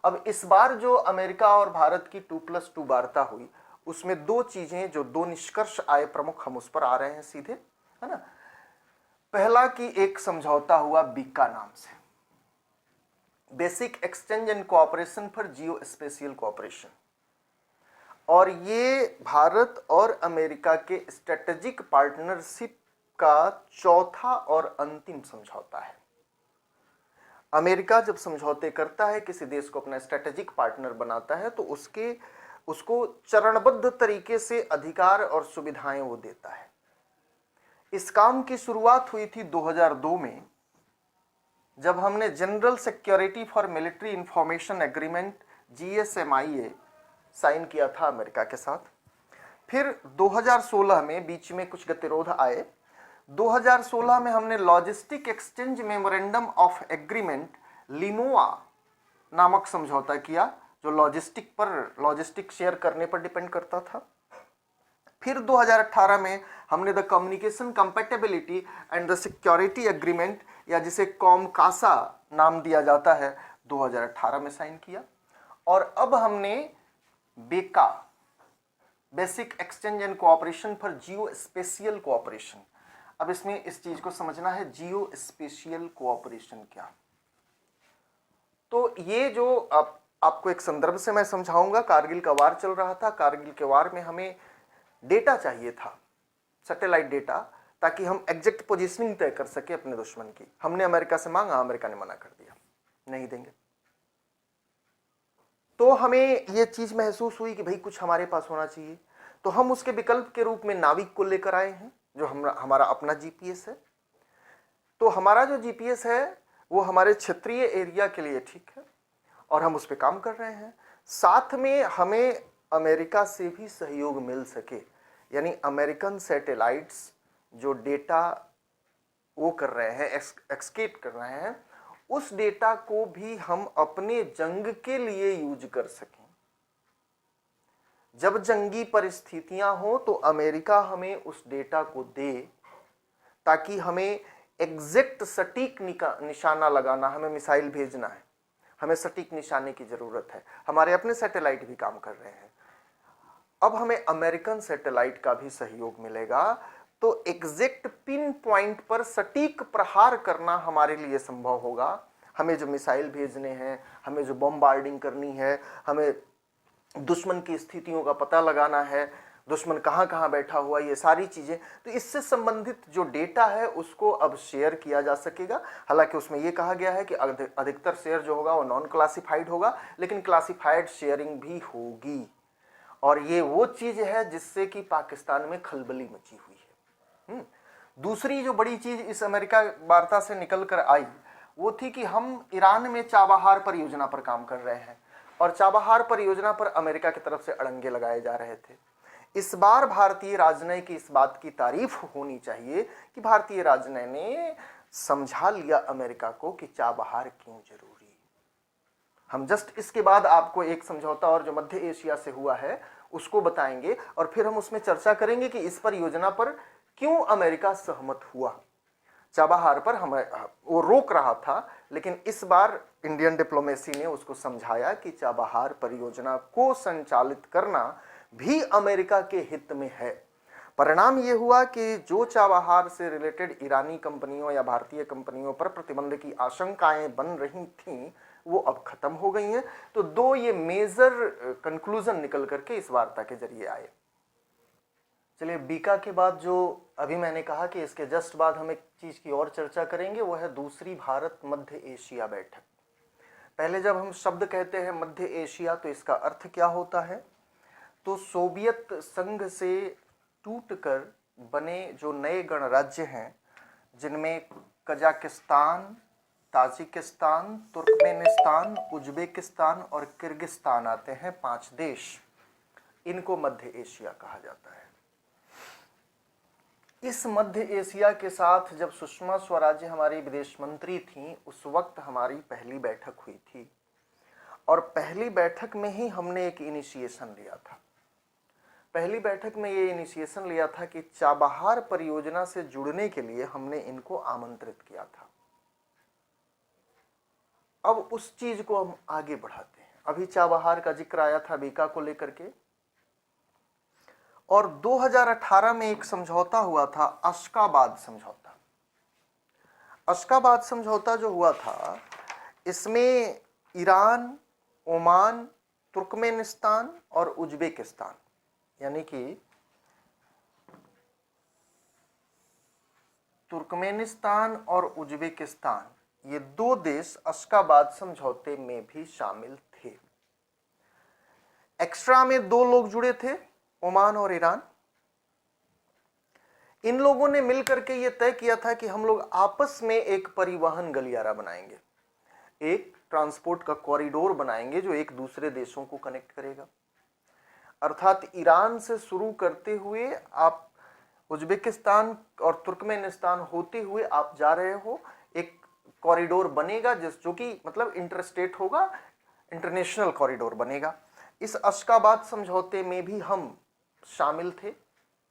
S1: अब इस बार जो अमेरिका और भारत की 2+2 वार्ता हुई, उसमें 2 चीजें, जो 2 निष्कर्ष आए प्रमुख, हम उस पर आ रहे हैं सीधे, है ना। पहला कि एक समझौता हुआ बीका नाम से, basic exchange and cooperation for geospatial cooperation, और ये भारत और अमेरिका के स्ट्रेटेजिक पार्टनरशिप का चौथा और अंतिम समझौता है। अमेरिका जब समझौते करता है, किसी देश को अपना स्ट्रेटेजिक पार्टनर बनाता है, तो उसको चरणबद्ध तरीके से अधिकार और सुविधाएं वो देता है। इस काम की शुरुआत हुई थी 2002 में, जब हमने general security for military information agreement GSMIA sign किया था अमेरिका के साथ। फिर 2016 में बीच में कुछ गतिरोध आए। 2016 में हमने logistic exchange memorandum of agreement LEMOA नामक समझौता किया, जो लॉजिस्टिक शेयर करने पर डिपेंड करता था। फिर 2018 में हमने the communication compatibility and the security agreement, या जिसे कॉमकासा नाम दिया जाता है, 2018 में साइन किया। और अब हमने BECA, basic exchange and cooperation for geospatial cooperation. अब इसमें इस चीज को समझना है, जियो स्पेशियल कोऑपरेशन क्या। तो ये जो आपको एक संदर्भ से मैं समझाऊंगा। कारगिल का वार चल रहा था, कारगिल के वार में हमें डेटा चाहिए था, सैटेलाइट डेटा, ताकि हम एग्जैक्ट पोजीशनिंग तय कर सके अपने दुश्मन की। हमने अमेरिका से मांगा, अमेरिका ने मना कर दिया, नहीं देंगे। तो हमें यह चीज महसूस हुई कि भाई कुछ हमारे पास होना चाहिए। तो हम उसके विकल्प के रूप में नाविक को लेकर आए हैं, जो हमारा अपना जीपीएस है। तो हमारा जो जीपीएस है वो हमारे क्षेत्रीय एरिया के लिए ठीक है और हम उस पर काम कर रहे हैं। साथ में हमें अमेरिका से भी सहयोग मिल सके, यानी अमेरिकन सैटेलाइट्स जो डेटा वो कर रहे हैं, एक्सकेट कर रहे हैं, उस डेटा को भी हम अपने जंग के लिए यूज कर सकें। जब जंगी परिस्थितियां हो तो अमेरिका हमें उस डेटा को दे, ताकि हमें एग्जैक्ट सटीक निशाना लगाना, हमें मिसाइल भेजना है, हमें सटीक निशाने की जरूरत है। हमारे अपने सैटेलाइट भी काम कर रहे हैं। अब हमें अमेरिकन सैटेलाइट का भी सहयोग मिलेगा, तो एग्जैक्ट पिन पॉइंट पर सटीक प्रहार करना हमारे लिए संभव होगा। हमें जो मिसाइल भेजने हैं, हमें जो बॉम्बार्डिंग करनी है, हमें दुश्मन की स्थितियों का पता लगाना है, दुश्मन कहाँ कहाँ बैठा हुआ, ये सारी चीजें, तो इससे संबंधित जो डेटा है उसको अब शेयर किया जा सकेगा। हालांकि उसमें यह कहा गया है कि अधिकतर शेयर जो होगा वो नॉन क्लासिफाइड होगा, लेकिन क्लासिफाइड शेयरिंग भी होगी। और ये वो चीज है जिससे कि पाकिस्तान में खलबली मची हुई है। दूसरी जो बड़ी चीज इस अमेरिका वार्ता से निकल कर आई वो थी कि हम ईरान में चाबहार परियोजना पर काम कर रहे हैं और चाबहार परियोजना पर अमेरिका की तरफ से अड़ंगे लगाए जा रहे थे। इस बार भारतीय राजनय की इस बात की तारीफ होनी चाहिए कि भारतीय राजनय ने समझा लिया अमेरिका को कि चाबहार क्यों जरूरी। हम जस्ट इसके बाद आपको एक समझौता और जो मध्य एशिया से हुआ है उसको बताएंगे और फिर हम उसमें चर्चा करेंगे कि इस परियोजना पर क्यों अमेरिका सहमत हुआ। चाबहार पर हमें वो रोक रहा था, लेकिन इस बार इंडियन डिप्लोमेसी ने उसको समझाया कि चाबहार परियोजना को संचालित करना भी अमेरिका के हित में है। परिणाम ये हुआ कि जो चाबहार से रिलेटेड ईरानी कंपनियों या भारतीय कंपनियों पर प्रतिबंध की आशंकाएं बन रही थीं वो अब खत्म हो गई हैं। तो दो ये मेजर कंक्लूजन निकल करके इस वार्ता के जरिए आए। चलिए, बीका के बाद जो अभी मैंने कहा कि इसके जस्ट बाद हम एक चीज की और चर्चा करेंगे, वो है दूसरी भारत मध्य एशिया बैठक। पहले जब हम शब्द कहते हैं मध्य एशिया तो इसका अर्थ क्या होता है? तो सोवियत संघ से टूटकर बने जो नए गणराज्य हैं, जिनमें कजाकिस्तान, ताजिकिस्तान, तुर्कमेनिस्तान, उज्बेकिस्तान और किर्गिस्तान आते हैं, 5 देश, इनको मध्य एशिया कहा जाता है। इस मध्य एशिया के साथ जब सुषमा स्वराज हमारी विदेश मंत्री थीं, उस वक्त हमारी पहली बैठक हुई थी और पहली बैठक में ही हमने एक इनिशिएशन लिया था। पहली बैठक में ये इनिशिएशन लिया था कि चाबहार परियोजना से जुड़ने के लिए हमने इनको आमंत्रित किया था। अब उस चीज को हम आगे बढ़ाते हैं। अभी चाबहार का जिक्र आया था बीका को लेकर के, और 2018 में एक समझौता हुआ था, अशकाबाद समझौता। अशकाबाद समझौता जो हुआ था, इसमें ईरान, ओमान, तुर्कमेनिस्तान और उज्बेकिस्तान, यानी कि तुर्कमेनिस्तान और उज्बेकिस्तान, ये 2 देश अशकाबाद समझौते में भी शामिल थे। एक्स्ट्रा में 2 लोग जुड़े थे, ओमान और ईरान। इन लोगों ने मिलकर के ये तय किया था कि हम लोग आपस में एक परिवहन गलियारा बनाएंगे, एक ट्रांसपोर्ट का कॉरिडोर बनाएंगे जो एक दूसरे देशों को कनेक्ट करेगा। अर्थात ईरान से शुरू करते हुए आप उज्बेकिस्तान और तुर्कमेनिस्तान होते हुए आप जा रहे हो, एक कॉरिडोर बनेगा जो कि मतलब इंटरस्टेट होगा, इंटरनेशनल कॉरिडोर बनेगा। इस अशकाबाद समझौते में भी हम शामिल थे,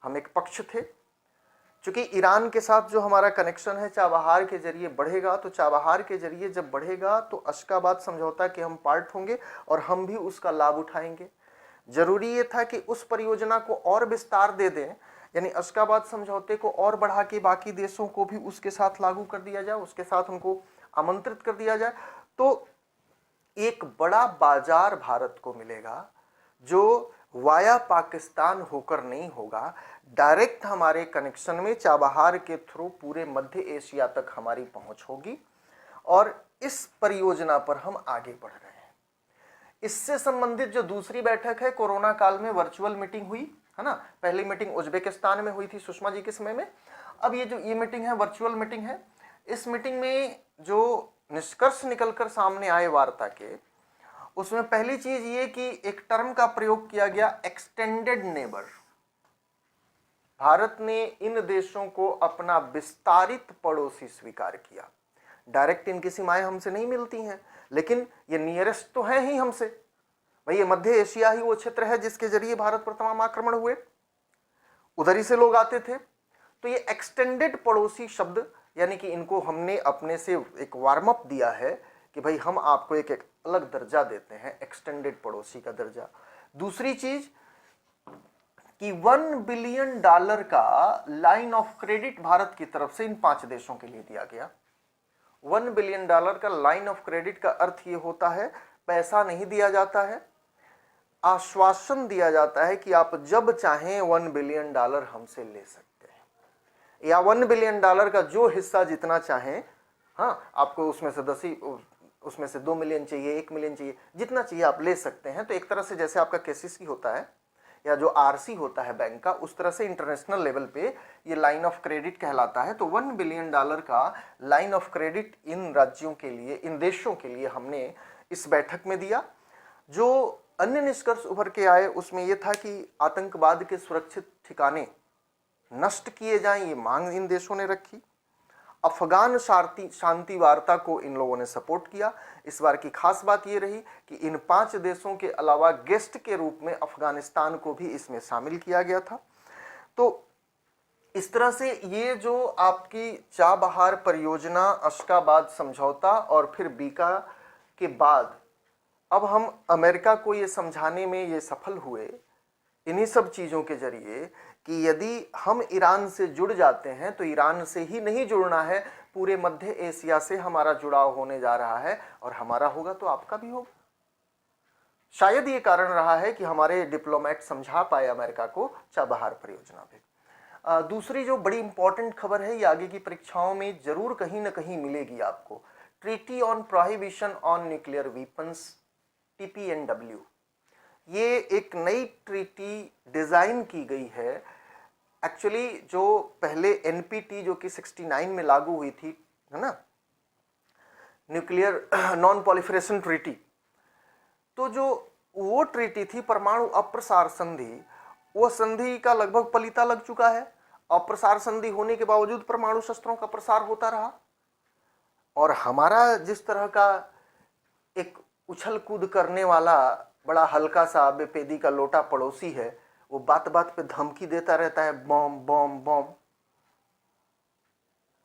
S1: हम एक पक्ष थे। क्योंकि ईरान के साथ जो हमारा कनेक्शन है चाबहार के जरिए बढ़ेगा, तो चाबहार के जरिए जब बढ़ेगा तो अशकाबाद समझौता के हम पार्ट होंगे और हम भी उसका लाभ उठाएंगे। जरूरी ये था कि उस परियोजना को और विस्तार दे दें, यानी अशकाबाद समझौते को और बढ़ा के बाकी देशों को भी उसके साथ लागू कर दिया जाए, उसके साथ उनको आमंत्रित कर दिया जाए। तो एक बड़ा बाजार भारत को मिलेगा जो वाया पाकिस्तान होकर नहीं होगा, डायरेक्ट हमारे कनेक्शन में चाबहार के थ्रू पूरे मध्य एशिया तक हमारी पहुंच होगी और इस परियोजना पर हम आगे बढ़ रहे हैं। इससे संबंधित जो दूसरी बैठक है, कोरोना काल में वर्चुअल मीटिंग हुई है ना। पहली मीटिंग उज्बेकिस्तान में हुई थी सुषमा जी के समय में, अब ये जो ये मीटिंग है वर्चुअल मीटिंग है। इस मीटिंग में जो निष्कर्ष निकलकर सामने आए वार्ता के, उसमें पहली चीज ये कि एक टर्म का प्रयोग किया गया, एक्सटेंडेड नेबर। भारत ने इन देशों को अपना विस्तारित पड़ोसी स्वीकार किया। डायरेक्ट इनकी सीमाएं हमसे नहीं मिलती हैं, लेकिन ये नियरेस्ट तो है ही हमसे। भाई ये मध्य एशिया ही वो क्षेत्र है जिसके जरिए भारत पर तमाम आक्रमण हुए, उधर ही से लोग आते थे। तो ये एक्सटेंडेड पड़ोसी शब्द, यानी कि इनको हमने अपने से एक वार्म अप दिया है कि भाई हम आपको एक अलग दर्जा देते हैं, एक्सटेंडेड पड़ोसी का दर्जा। दूसरी चीज कि $1 बिलियन का लाइन ऑफ क्रेडिट भारत की तरफ से इन 5 देशों के लिए दिया गया। $1 बिलियन का लाइन ऑफ क्रेडिट का अर्थ ये होता है, पैसा नहीं दिया जाता है, आश्वासन दिया जाता है कि आप जब चाहें $1 बिलियन हमसे ले सकते हैं, या $1 बिलियन का जो हिस्सा जितना चाहें, हाँ आपको उसमें से 2 मिलियन चाहिए, 1 मिलियन चाहिए, जितना चाहिए आप ले सकते हैं। तो एक तरह से जैसे आपका केसीसी होता है या जो आरसी होता है बैंक का, उस तरह से इंटरनेशनल लेवल पे ये लाइन ऑफ क्रेडिट कहलाता है। तो $1 बिलियन का लाइन ऑफ क्रेडिट इन राज्यों के लिए, इन देशों के लिए हमने इस बैठक में दिया। जो अन्य निष्कर्ष उभर के आए उसमें यह था कि आतंकवाद के सुरक्षित ठिकाने नष्ट किए जाएं, ये मांग इन देशों ने रखी। अफगान शांति वार्ता को इन लोगों ने सपोर्ट किया। इस बार की खास बात ये रही कि इन 5 देशों के अलावा गेस्ट के रूप में अफगानिस्तान को भी इसमें शामिल किया गया था। तो इस तरह से ये जो आपकी चाबहार परियोजना, अशकाबाद समझौता और फिर बीका के बाद अब हम अमेरिका को ये समझाने में ये सफल हुए इन्हीं सब चीज़ों के जरिए कि यदि हम ईरान से जुड़ जाते हैं तो ईरान से ही नहीं जुड़ना है, पूरे मध्य एशिया से हमारा जुड़ाव होने जा रहा है, और हमारा होगा तो आपका भी होगा। शायद ये कारण रहा है कि हमारे डिप्लोमेट समझा पाए अमेरिका को चाबहार परियोजना पे। दूसरी जो बड़ी इंपॉर्टेंट खबर है, ये आगे की परीक्षाओं में जरूर कहीं ना कहीं मिलेगी आपको। Treaty on prohibition on nuclear weapons, TPNW, ये एक नई ट्रीटी डिजाइन की गई है। एक्चुअली जो पहले NPT जो कि 69 में लागू हुई थी, है ना, न्यूक्लियर नॉन पॉलिफरेशन ट्रीटी, तो जो वो ट्रीटी थी परमाणु अप्रसार संधि, वो संधि का लगभग पलीता लग चुका है। अप्रसार संधि होने के बावजूद परमाणु शस्त्रों का प्रसार होता रहा, और हमारा जिस तरह का एक उछल कूद करने वाला बड़ा हल्का सा बेपेदी का लोटा पड़ोसी है, वो बात बात पे धमकी देता रहता है, बम बम बम।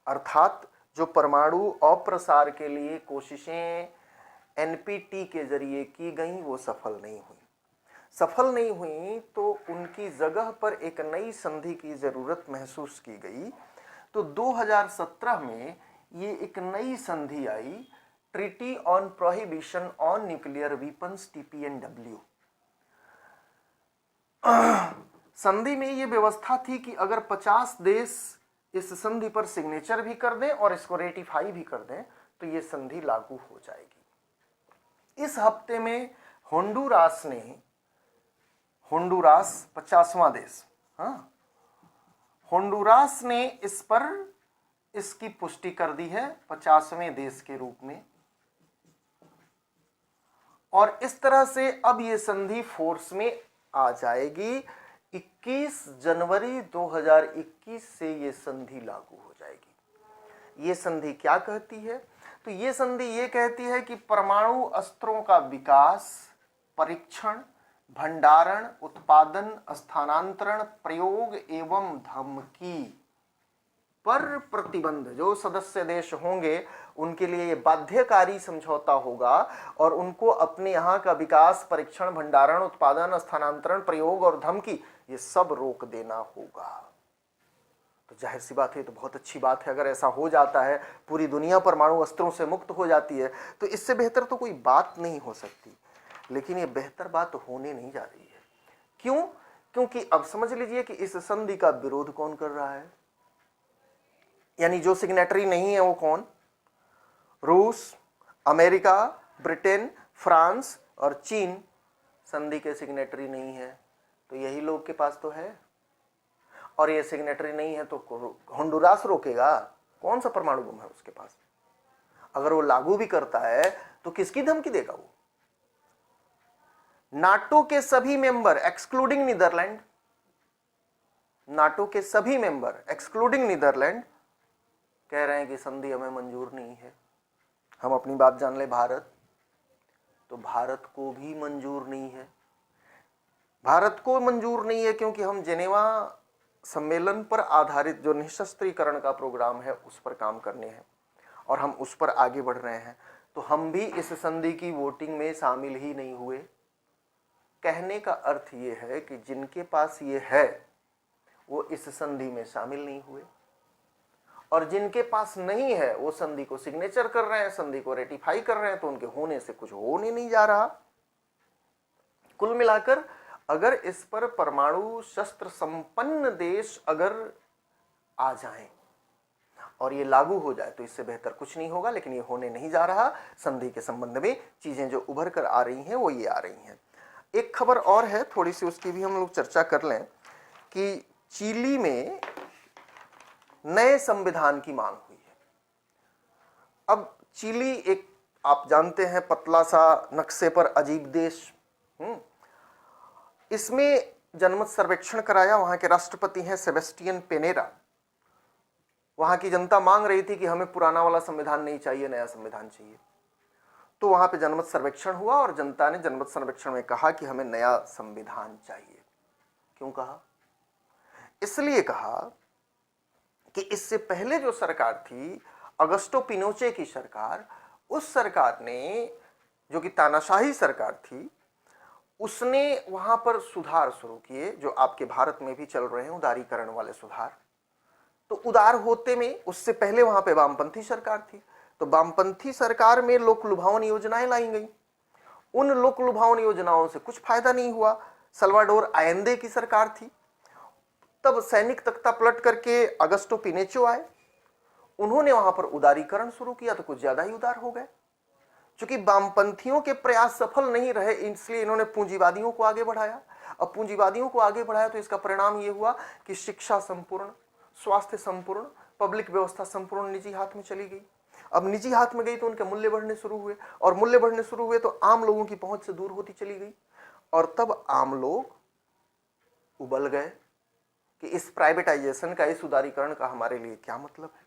S1: अर्थात जो परमाणु अप्रसार के लिए कोशिशें NPT के जरिए की गई वो सफल नहीं हुई। सफल नहीं हुई तो उनकी जगह पर एक नई संधि की जरूरत महसूस की गई। तो 2017 में ये एक नई संधि आई, treaty on prohibition on nuclear weapons, TPNW। संधि में ये व्यवस्था थी कि अगर 50 देश इस संधि पर सिग्नेचर भी कर दें और इसको रेटिफाई भी कर दें तो ये संधि लागू हो जाएगी। इस हफ्ते में होंडुरास 50वां देश, हाँ, होंडुरास ने इस पर इसकी पुष्टि कर दी है 50वें देश के रूप में, और इस तरह से अब ये संधि फोर्स में आ जाएगी। 21 जनवरी 2021 से ये संधि लागू हो जाएगी। ये संधि क्या कहती है? तो ये संधि ये कहती है कि परमाणु अस्त्रों का विकास, परीक्षण, भंडारण, उत्पादन, स्थानांतरण, प्रयोग एवं धमकी पर प्रतिबंध, जो सदस्य देश होंगे उनके लिए ये बाध्यकारी समझौता होगा, और उनको अपने यहाँ का विकास, परीक्षण, भंडारण, उत्पादन, स्थानांतरण, प्रयोग और धमकी, ये सब रोक देना होगा। तो जाहिर सी बात है, तो बहुत अच्छी बात है। अगर ऐसा हो जाता है, पूरी दुनिया परमाणु अस्त्रों से मुक्त हो जाती है, तो इससे बेहतर तो कोई बात नहीं हो सकती। लेकिन ये बेहतर बात होने नहीं जा रही है। क्यों? क्योंकि अब समझ लीजिए कि इस संधि का विरोध कौन कर रहा है, यानी जो सिग्नेटरी नहीं है वो कौन? रूस, अमेरिका, ब्रिटेन, फ्रांस और चीन संधि के सिग्नेटरी नहीं है, तो यही लोग के पास तो है। और ये सिग्नेटरी नहीं है तो होंडुरास रोकेगा? कौन सा परमाणु बम है उसके पास? अगर वो लागू भी करता है तो किसकी धमकी देगा वो? नाटो के सभी मेंबर एक्सक्लूडिंग नीदरलैंड, नाटो के सभी मेंबर एक्सक्लूडिंग नीदरलैंड कह रहे हैं कि संधि हमें मंजूर नहीं है। हम अपनी बात जान ले, भारत, तो भारत को भी मंजूर नहीं है। भारत को मंजूर नहीं है क्योंकि हम जेनेवा सम्मेलन पर आधारित जो निशस्त्रीकरण का प्रोग्राम है उस पर काम करने हैं, और हम उस पर आगे बढ़ रहे हैं। तो हम भी इस संधि की वोटिंग में शामिल ही नहीं हुए। कहने का अर्थ ये है कि जिनके पास ये है वो इस संधि में शामिल नहीं हुए, और जिनके पास नहीं है वो संधि को सिग्नेचर कर रहे हैं, संधि को रेटिफाई कर रहे हैं, तो उनके होने से कुछ होने नहीं जा रहा। कुल मिलाकर अगर इस पर परमाणु शस्त्र संपन्न देश अगर आ जाएं और ये लागू हो जाए तो इससे बेहतर कुछ नहीं होगा, लेकिन ये होने नहीं जा रहा। संधि के संबंध में चीजें जो उभर कर आ रही हैं वो ये आ रही हैं। एक खबर और है, थोड़ी सी उसकी भी हम लोग चर्चा कर लें कि चिली में नए संविधान की मांग हुई है। अब चिली एक, आप जानते हैं, पतला सा नक्शे पर अजीब देश, इसमें जनमत सर्वेक्षण कराया। वहां के राष्ट्रपति हैं सेबेस्टियन पिनेरा। वहां की जनता मांग रही थी कि हमें पुराना वाला संविधान नहीं चाहिए, नया संविधान चाहिए। तो वहां पे जनमत सर्वेक्षण हुआ और जनता ने जनमत सर्वेक्षण में कहा कि हमें नया संविधान चाहिए। क्यों कहा? इसलिए कहा कि इससे पहले जो सरकार थी, अगस्टो पिनोचे की सरकार, उस सरकार ने, जो कि तानाशाही सरकार थी, उसने वहां पर सुधार शुरू किए जो आपके भारत में भी चल रहे हैं, उदारीकरण वाले सुधार। तो उदार होते में उससे पहले वहां पे वामपंथी सरकार थी, तो वामपंथी सरकार में लोक लुभावन योजनाएं लाई गई। उन लोक लुभावन योजनाओं से कुछ फायदा नहीं हुआ। सल्वाडोर आयंदे की सरकार थी, तब सैनिक तख्ता पलट करके अगस्टो पिनेचो आए, उन्होंने वहां पर उदारीकरण शुरू किया तो कुछ ज्यादा ही उदार हो गए। क्योंकि वामपंथियों के प्रयास सफल नहीं रहे, इसलिए इन्होंने पूंजीवादियों को आगे बढ़ाया। अब पूंजीवादियों को आगे बढ़ाया तो इसका परिणाम यह हुआ कि शिक्षा संपूर्ण, स्वास्थ्य संपूर्ण, पब्लिक व्यवस्था संपूर्ण निजी हाथ में चली गई। अब निजी हाथ में गई तो उनके मूल्य बढ़ने शुरू हुए, और मूल्य बढ़ने शुरू हुए तो आम लोगों की पहुंच से दूर होती चली गई, और तब आम लोग उबल गए कि इस प्राइवेटाइजेशन का, इस उदारीकरण का हमारे लिए क्या मतलब है।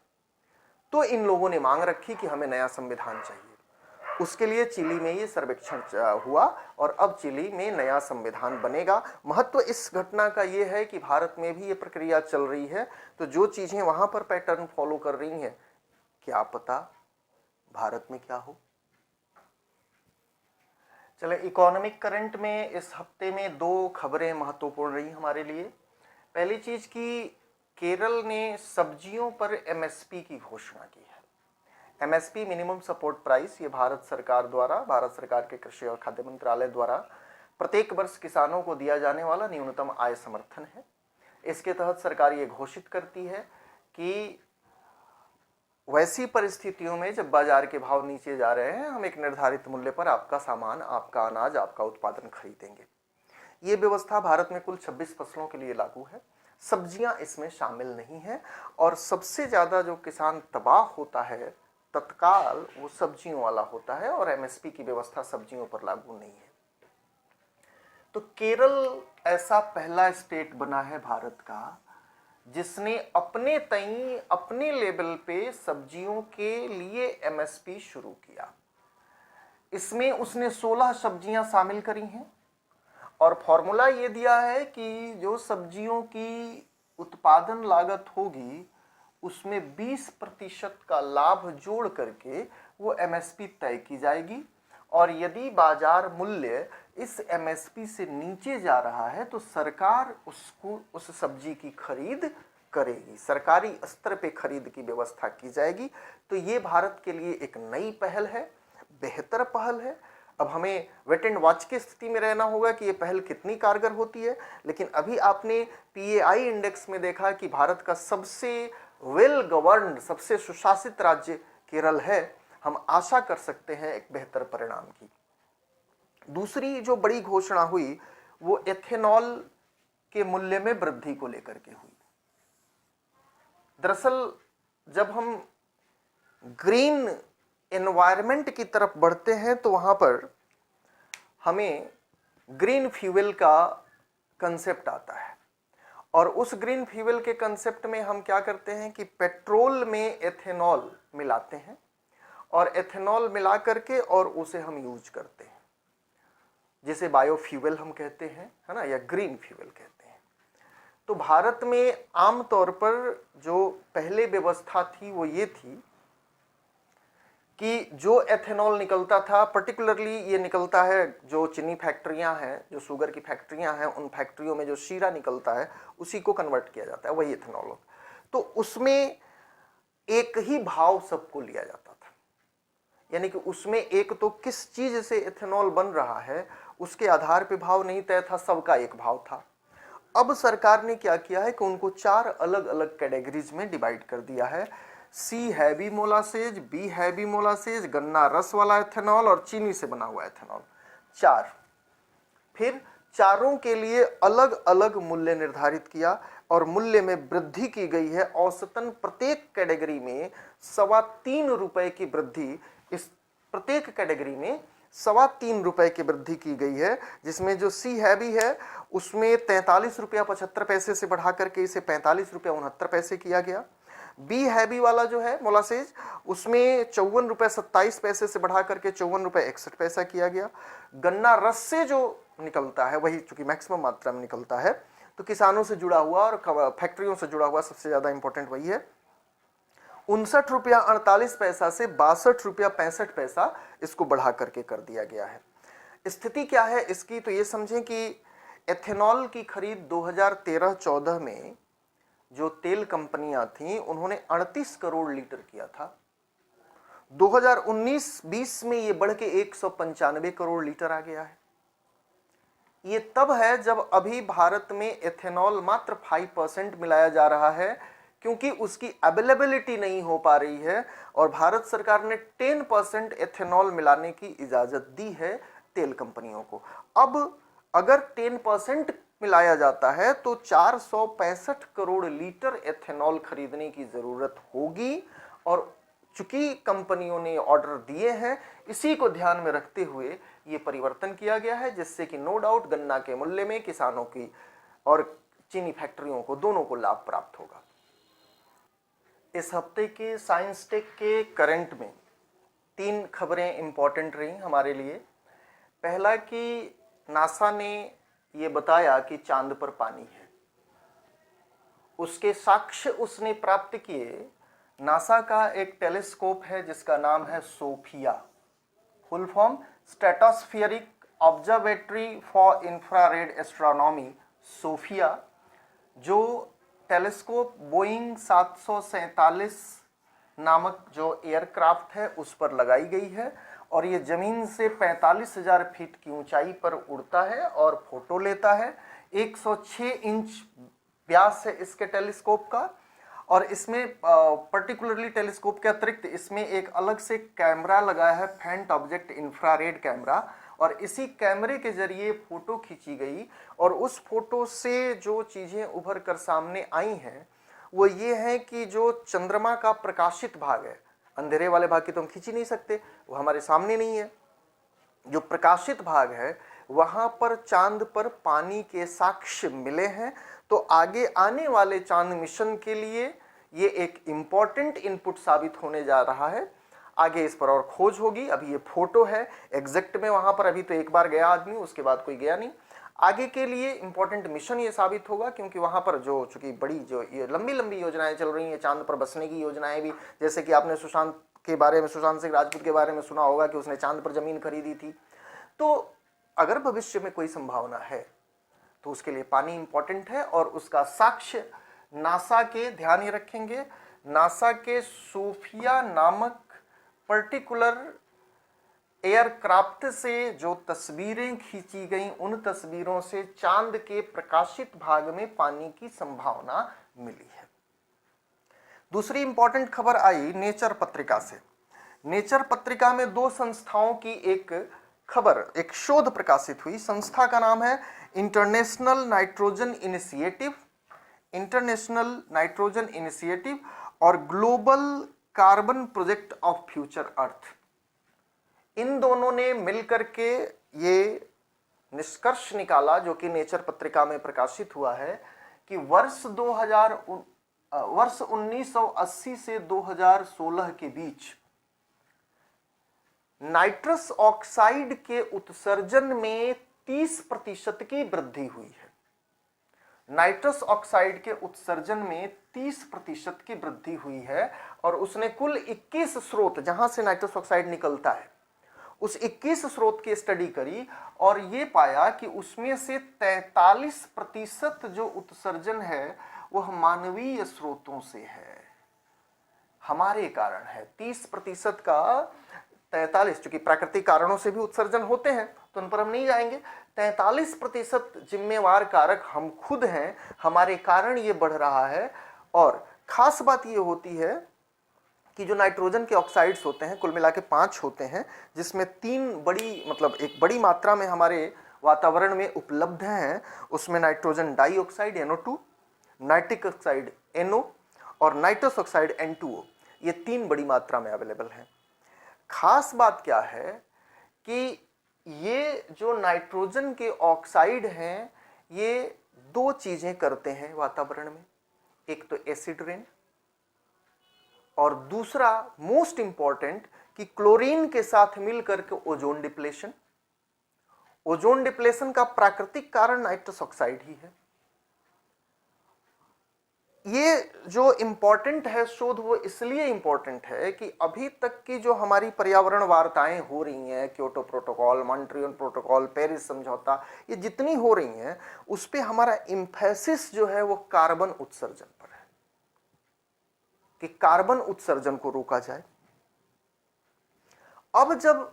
S1: तो इन लोगों ने मांग रखी कि हमें नया संविधान चाहिए। उसके लिए चिली में ये सर्वेक्षण हुआ और अब चिली में नया संविधान बनेगा। महत्व इस घटना का ये है कि भारत में भी ये प्रक्रिया चल रही है, तो जो चीजें वहां पर पैटर्न फॉलो कर रही हैं, क्या पता भारत में क्या हो। चले, इकोनॉमिक करंट में इस हफ्ते में 2 खबरें महत्वपूर्ण रही हमारे लिए। पहली चीज की केरल ने सब्जियों पर एमएसपी की घोषणा की है। एमएसपी मिनिमम सपोर्ट प्राइस, ये भारत सरकार द्वारा, भारत सरकार के कृषि और खाद्य मंत्रालय द्वारा प्रत्येक वर्ष किसानों को दिया जाने वाला न्यूनतम आय समर्थन है। इसके तहत सरकार ये घोषित करती है कि वैसी परिस्थितियों में जब बाजार के भाव नीचे जा रहे हैं, हम एक निर्धारित मूल्य पर आपका सामान, आपका अनाज, आपका उत्पादन खरीदेंगे। ये व्यवस्था भारत में कुल 26 फसलों के लिए लागू है, सब्जियां इसमें शामिल नहीं है। और सबसे ज्यादा जो किसान तबाह होता है तत्काल, वो सब्जियों वाला होता है, और एमएसपी की व्यवस्था सब्जियों पर लागू नहीं है। तो केरल ऐसा पहला स्टेट बना है भारत का जिसने अपने तई, अपने लेवल पे सब्जियों के लिए एमएसपी शुरू किया। इसमें उसने 16 सब्जियां शामिल करी हैं, और फॉर्मूला ये दिया है कि जो सब्जियों की उत्पादन लागत होगी उसमें 20% का लाभ जोड़ करके वो एमएसपी तय की जाएगी, और यदि बाजार मूल्य इस एमएसपी से नीचे जा रहा है तो सरकार उसको, उस सब्जी की खरीद करेगी, सरकारी स्तर पे खरीद की व्यवस्था की जाएगी। तो ये भारत के लिए एक नई पहल है, बेहतर पहल है। अब हमें वेट एंड वॉच की स्थिति में रहना होगा कि ये पहल कितनी कारगर होती है, लेकिन अभी आपने पीएआई इंडेक्स में देखा कि भारत का सबसे वेल गवर्न्ड, सबसे सुशासित राज्य केरल है। हम आशा कर सकते हैं एक बेहतर परिणाम की। दूसरी जो बड़ी घोषणा हुई वो एथेनॉल के मूल्य में वृद्धि को लेकर के हुई। दरअसल जब हम ग्रीन एनवायरनमेंट की तरफ बढ़ते हैं तो वहां पर हमें ग्रीन फ्यूल का कंसेप्ट आता है, और उस ग्रीन फ्यूल के कंसेप्ट में हम क्या करते हैं कि पेट्रोल में एथेनॉल मिलाते हैं, और एथेनॉल मिला करके और उसे हम यूज करते हैं, जिसे बायोफ्यूल हम कहते हैं, है ना, या ग्रीन फ्यूल कहते हैं। तो भारत में आमतौर पर जो पहले व्यवस्था थी वो ये थी कि जो एथेनॉल निकलता था, पर्टिकुलरली ये निकलता है जो चीनी फैक्ट्रियां हैं, जो शुगर की फैक्ट्रियां हैं, उन फैक्ट्रियों में जो शीरा निकलता है उसी को कन्वर्ट किया जाता है, वही एथेनॉल होता है। तो उसमें एक ही भाव सबको लिया जाता था, यानी कि उसमें एक तो किस चीज से एथेनॉल बन रहा है उसके आधार पे भाव नहीं तय था, सबका एक भाव था। अब सरकार ने क्या किया है कि उनको 4 अलग अलग कैटेगरीज में डिवाइड कर दिया है। सी हैवी मोलासेज, बी हैवी मोलासेज, गन्ना रस वाला एथेनॉल और चीनी से बना हुआ एथेनॉल, 4। फिर चारों के लिए अलग अलग मूल्य निर्धारित किया, और मूल्य में वृद्धि की गई है। औसतन प्रत्येक कैटेगरी में 3.25 रुपए की वृद्धि, इस प्रत्येक कैटेगरी में 3.25 रुपए की वृद्धि की गई है। जिसमें जो सी हैवी है उसमें 43 रुपया 75 पैसे से बढ़ा करके इसे 45 रुपया 69 पैसे किया गया। बी हैवी वाला जो है मोलासेज, उसमें 54 रुपए 27 पैसे से बढ़ा करके 54 रुपए 61 पैसा किया गया। गन्ना रस से जो निकलता है वही चूंकि मैक्सिमम मात्रा में निकलता है, तो किसानों से जुड़ा हुआ और फैक्ट्रियों से जुड़ा हुआ सबसे ज्यादा इंपॉर्टेंट वही है। 59 रुपया 48 पैसा से 62 रुपया 65 पैसा इसको बढ़ा करके कर दिया गया है। स्थिति क्या है इसकी, तो ये समझें कि एथेनॉल की खरीद 2013-14 में जो तेल कंपनियां थीं उन्होंने 38 करोड़ लीटर किया था। 2019-20 में ये बढ़ के 195 करोड़ लीटर आ गया है। ये तब है जब अभी भारत में एथेनॉल मात्र 5% मिलाया जा रहा है, क्योंकि उसकी अवेलेबिलिटी नहीं हो पा रही है और भारत सरकार ने 10% एथेनॉल मिलाने की इजाजत दी है तेल कंपनियों को। अब अगर 10% मिलाया जाता है तो 465 करोड़ लीटर एथेनॉल खरीदने की जरूरत होगी, और चूंकि कंपनियों ने ऑर्डर दिए हैं, इसी को ध्यान में रखते हुए ये परिवर्तन किया गया है, जिससे कि नो डाउट गन्ना के मूल्य में किसानों की और चीनी फैक्ट्रियों को दोनों को लाभ प्राप्त होगा। इस हफ्ते के साइंस टेक के करंट में 3 खबरें इंपॉर्टेंट रही हमारे लिए। पहला कि नासा ने ये बताया कि चांद पर पानी है, उसके साक्ष्य उसने प्राप्त किए। नासा का एक टेलीस्कोप है जिसका नाम है SOFIA, full form stratospheric observatory for infrared astronomy, SOFIA, जो टेलीस्कोप बोइंग 747 नामक जो एयरक्राफ्ट है उस पर लगाई गई है, और ये जमीन से 45,000 फीट की ऊंचाई पर उड़ता है और फोटो लेता है। 106 इंच व्यास है इसके टेलीस्कोप का, और इसमें पर्टिकुलरली टेलीस्कोप के अतिरिक्त इसमें एक अलग से कैमरा लगाया है, फेंट ऑब्जेक्ट इंफ्रारेड कैमरा, और इसी कैमरे के जरिए फोटो खींची गई, और उस फोटो से जो चीजें उभर कर सामने आई हैं वो ये है कि जो चंद्रमा का प्रकाशित भाग है, अंधेरे वाले भाग की तो हम खींच ही नहीं सकते, वो हमारे सामने नहीं है, जो प्रकाशित भाग है वहां पर चांद पर पानी के साक्ष्य मिले हैं। तो आगे आने वाले चांद मिशन के लिए ये एक इंपॉर्टेंट इनपुट साबित होने जा रहा है। आगे इस पर और खोज होगी, अभी ये फोटो है, एग्जैक्ट में वहां पर अभी तो एक बार गया आदमी, उसके बाद कोई गया नहीं। आगे के लिए इंपॉर्टेंट मिशन ये साबित होगा, क्योंकि वहां पर जो चूंकि बड़ी जो ये लंबी लंबी योजनाएं चल रही हैं, चांद पर बसने की योजनाएं भी, जैसे कि आपने सुशांत के बारे में, सुशांत सिंह राजपूत के बारे में सुना होगा कि उसने चांद पर जमीन खरीदी थी। तो अगर भविष्य में कोई संभावना है तो उसके लिए पानी इंपॉर्टेंट है, और उसका साक्ष्य नासा के, ध्यान ही रखेंगे, नासा के सोफिया नामक पर्टिकुलर एयरक्राफ्ट से जो तस्वीरें खींची गई, उन तस्वीरों से चांद के प्रकाशित भाग में पानी की संभावना मिली है। दूसरी इंपॉर्टेंट खबर आई नेचर पत्रिका से। नेचर पत्रिका में 2 संस्थाओं की एक खबर, एक शोध प्रकाशित हुई। संस्था का नाम है international nitrogen initiative, international nitrogen initiative और global carbon project of future earth. इन दोनों ने मिलकर के ये निष्कर्ष निकाला, जो कि नेचर पत्रिका में प्रकाशित हुआ है, कि वर्ष 1980 से 2016 के बीच नाइट्रस ऑक्साइड के उत्सर्जन में 30% की वृद्धि हुई है। नाइट्रस ऑक्साइड के उत्सर्जन में 30% की वृद्धि हुई है, और उसने कुल 21 स्रोत जहां से नाइट्रस ऑक्साइड निकलता है उस 21 स्रोत की स्टडी करी, और ये पाया कि उसमें से 43% जो उत्सर्जन है वह मानवीय स्रोतों से है, हमारे कारण है। 30% का 43, चूंकि प्राकृतिक कारणों से भी उत्सर्जन होते हैं तो उन पर हम नहीं जाएंगे, 43% जिम्मेवार कारक हम खुद हैं, हमारे कारण ये बढ़ रहा है। और खास बात ये होती है कि जो नाइट्रोजन के ऑक्साइड्स होते हैं, कुल मिला के 5 होते हैं, जिसमें 3 बड़ी, मतलब एक बड़ी मात्रा में हमारे वातावरण में उपलब्ध हैं। उसमें nitrogen dioxide NO2, nitric oxide NO और नाइट्रस ऑक्साइड N2O, ये 3 बड़ी मात्रा में अवेलेबल हैं। खास बात क्या है कि ये जो नाइट्रोजन के ऑक्साइड हैं, ये 2 चीजें करते हैं वातावरण में, एक तो एसिड रेन, और दूसरा मोस्ट इंपॉर्टेंट कि क्लोरीन के साथ मिलकर के ओजोन डिप्लेशन। ओजोन डिप्लेशन का प्राकृतिक कारण नाइट्रस ऑक्साइड ही है। ये जो इम्पोर्टेंट है शोध, वो इसलिए इम्पोर्टेंट है कि अभी तक की जो हमारी पर्यावरण वार्ताएं हो रही हैं, Kyoto protocol, Montreal protocol, Paris समझौता, ये जितनी हो रही हैं, उस पे हमारा एम्फेसिस जो है वो कार्बन उत्सर्जन पर है कि कार्बन उत्सर्जन को रोका जाए। अब जब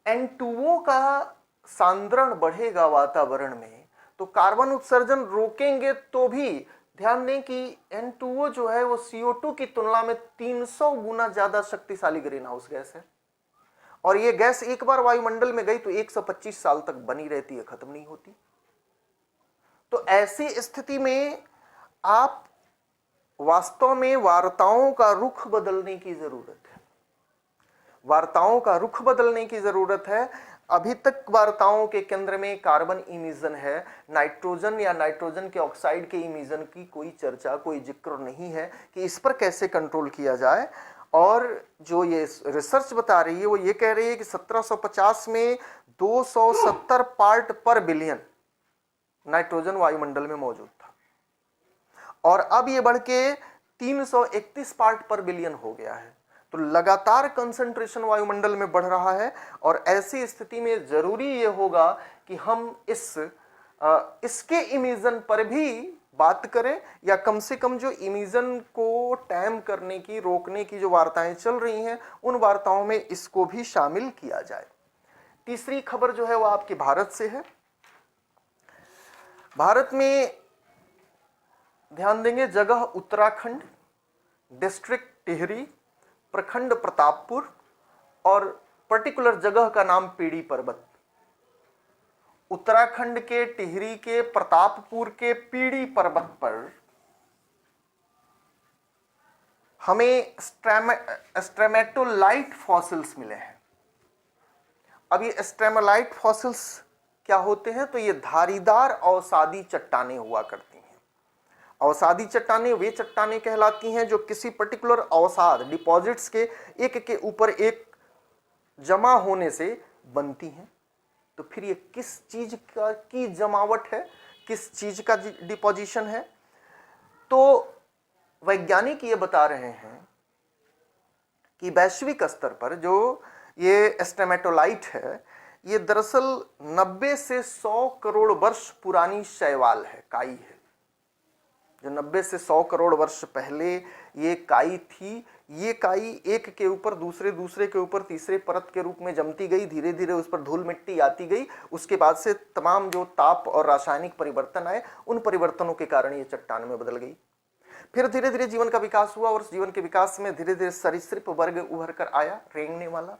S1: N2O का सांद्रण बढ़ेगा वातावरण में, तो कार्बन उत्सर्जन रोकेंगे तो भी ध्यान दें कि N2O जो है वो CO2 की तुलना में 300 गुना ज्यादा शक्तिशाली ग्रीन हाउस गैस है, और ये गैस एक बार वायुमंडल में गई तो 125 साल तक बनी रहती है, खत्म नहीं होती। तो ऐसी स्थिति में आप वास्तव में वार्ताओं का रुख बदलने की जरूरत है, वार्ताओं का रुख बदलने की जरूरत है। अभी तक वार्ताओं के केंद्र में कार्बन इमिशन है, नाइट्रोजन या नाइट्रोजन के ऑक्साइड के इमिशन की कोई चर्चा, कोई जिक्र नहीं है कि इस पर कैसे कंट्रोल किया जाए। और जो ये रिसर्च बता रही है वो ये कह रही है कि 1750 में 270 पार्ट पर बिलियन नाइट्रोजन वायुमंडल में मौजूद था, और अब ये बढ़ के 331 पार्ट पर बिलियन हो गया है। तो लगातार कंसंट्रेशन वायुमंडल में बढ़ रहा है, और ऐसी स्थिति में जरूरी ये होगा कि हम इसके इमिशन पर भी बात करें, या कम से कम जो इमिशन को टैम करने की, रोकने की जो वार्ताएं चल रही हैं, उन वार्ताओं में इसको भी शामिल किया जाए। तीसरी खबर जो है वो आपके भारत से है। भारत में ध्यान देंगे, जगह उत्तराखंड, डिस्ट्रिक्ट टिहरी, प्रखंड प्रतापपुर, और पर्टिकुलर जगह का नाम पीड़ी पर्वत। उत्तराखंड के टिहरी के प्रतापपुर के पीड़ी पर्वत पर हमें स्ट्रेमेटोलाइट फॉसिल्स मिले हैं। अब ये स्ट्रेमेलाइट फॉसिल्स क्या होते हैं? तो ये धारीदार अवसादी चट्टानें हुआ करती हैं। अवसादी चट्टानें वे चट्टानें कहलाती हैं जो किसी पर्टिकुलर अवसाद, डिपॉजिट्स के एक के ऊपर एक जमा होने से बनती हैं। तो फिर ये किस चीज की जमावट है, किस चीज का डिपोजिशन है? तो वैज्ञानिक ये बता रहे हैं कि वैश्विक स्तर पर जो ये स्ट्रेमेटोलाइट है, ये दरअसल 90 से 100 करोड़ वर्ष पुरानी शैवाल है, काई है, जो 90 से 100 करोड़ वर्ष पहले ये काई थी। ये काई एक के ऊपर दूसरे, दूसरे के ऊपर तीसरे परत के रूप में जमती गई, धीरे धीरे उस पर धूल मिट्टी आती गई। उसके बाद से तमाम जो ताप और रासायनिक परिवर्तन आए, उन परिवर्तनों के कारण ये चट्टान में बदल गई। फिर धीरे धीरे जीवन का विकास हुआ, और उस जीवन के विकास में धीरे धीरे सरीसृप वर्ग उभर कर आया, रेंगने वाला,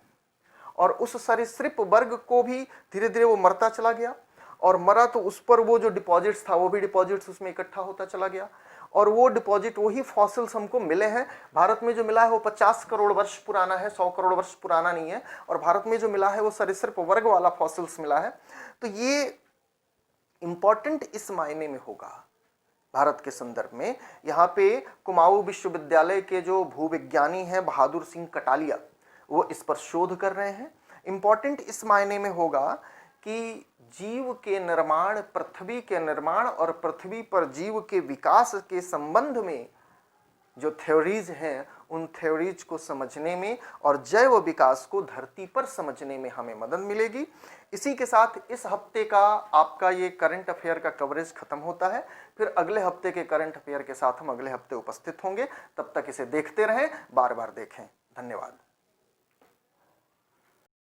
S1: और उस सरीसृप वर्ग को भी धीरे धीरे वो मरता चला गया, और मरा तो उस पर वो जो डिपॉजिट्स था वो भी डिपॉजिट्स उसमें इकट्ठा होता चला गया, और वो डिपॉजिट, वही फॉसिल्स हमको मिले हैं। भारत में जो मिला है वो 50 करोड़ वर्ष पुराना है, 100 करोड़ वर्ष पुराना नहीं है, और भारत में जो मिला है वो सरीसृप वर्ग वाला फॉसिल्स मिला है। तो ये इंपॉर्टेंट इस मायने में होगा भारत के संदर्भ में। यहाँ पे कुमाऊं विश्वविद्यालय के जो भूविज्ञानी हैं बहादुर सिंह कटालिया, वो इस पर शोध कर रहे हैं। इंपॉर्टेंट इस मायने में होगा कि जीव के निर्माण, पृथ्वी के निर्माण और पृथ्वी पर जीव के विकास के संबंध में जो थ्योरीज हैं, उन थ्योरीज को समझने में और जैव विकास को धरती पर समझने में हमें मदद मिलेगी। इसी के साथ इस हफ्ते का आपका ये करंट अफेयर का कवरेज खत्म होता है। फिर अगले हफ्ते के करंट अफेयर के साथ हम अगले हफ्ते उपस्थित होंगे। तब तक इसे देखते रहें, बार बार देखें। धन्यवाद।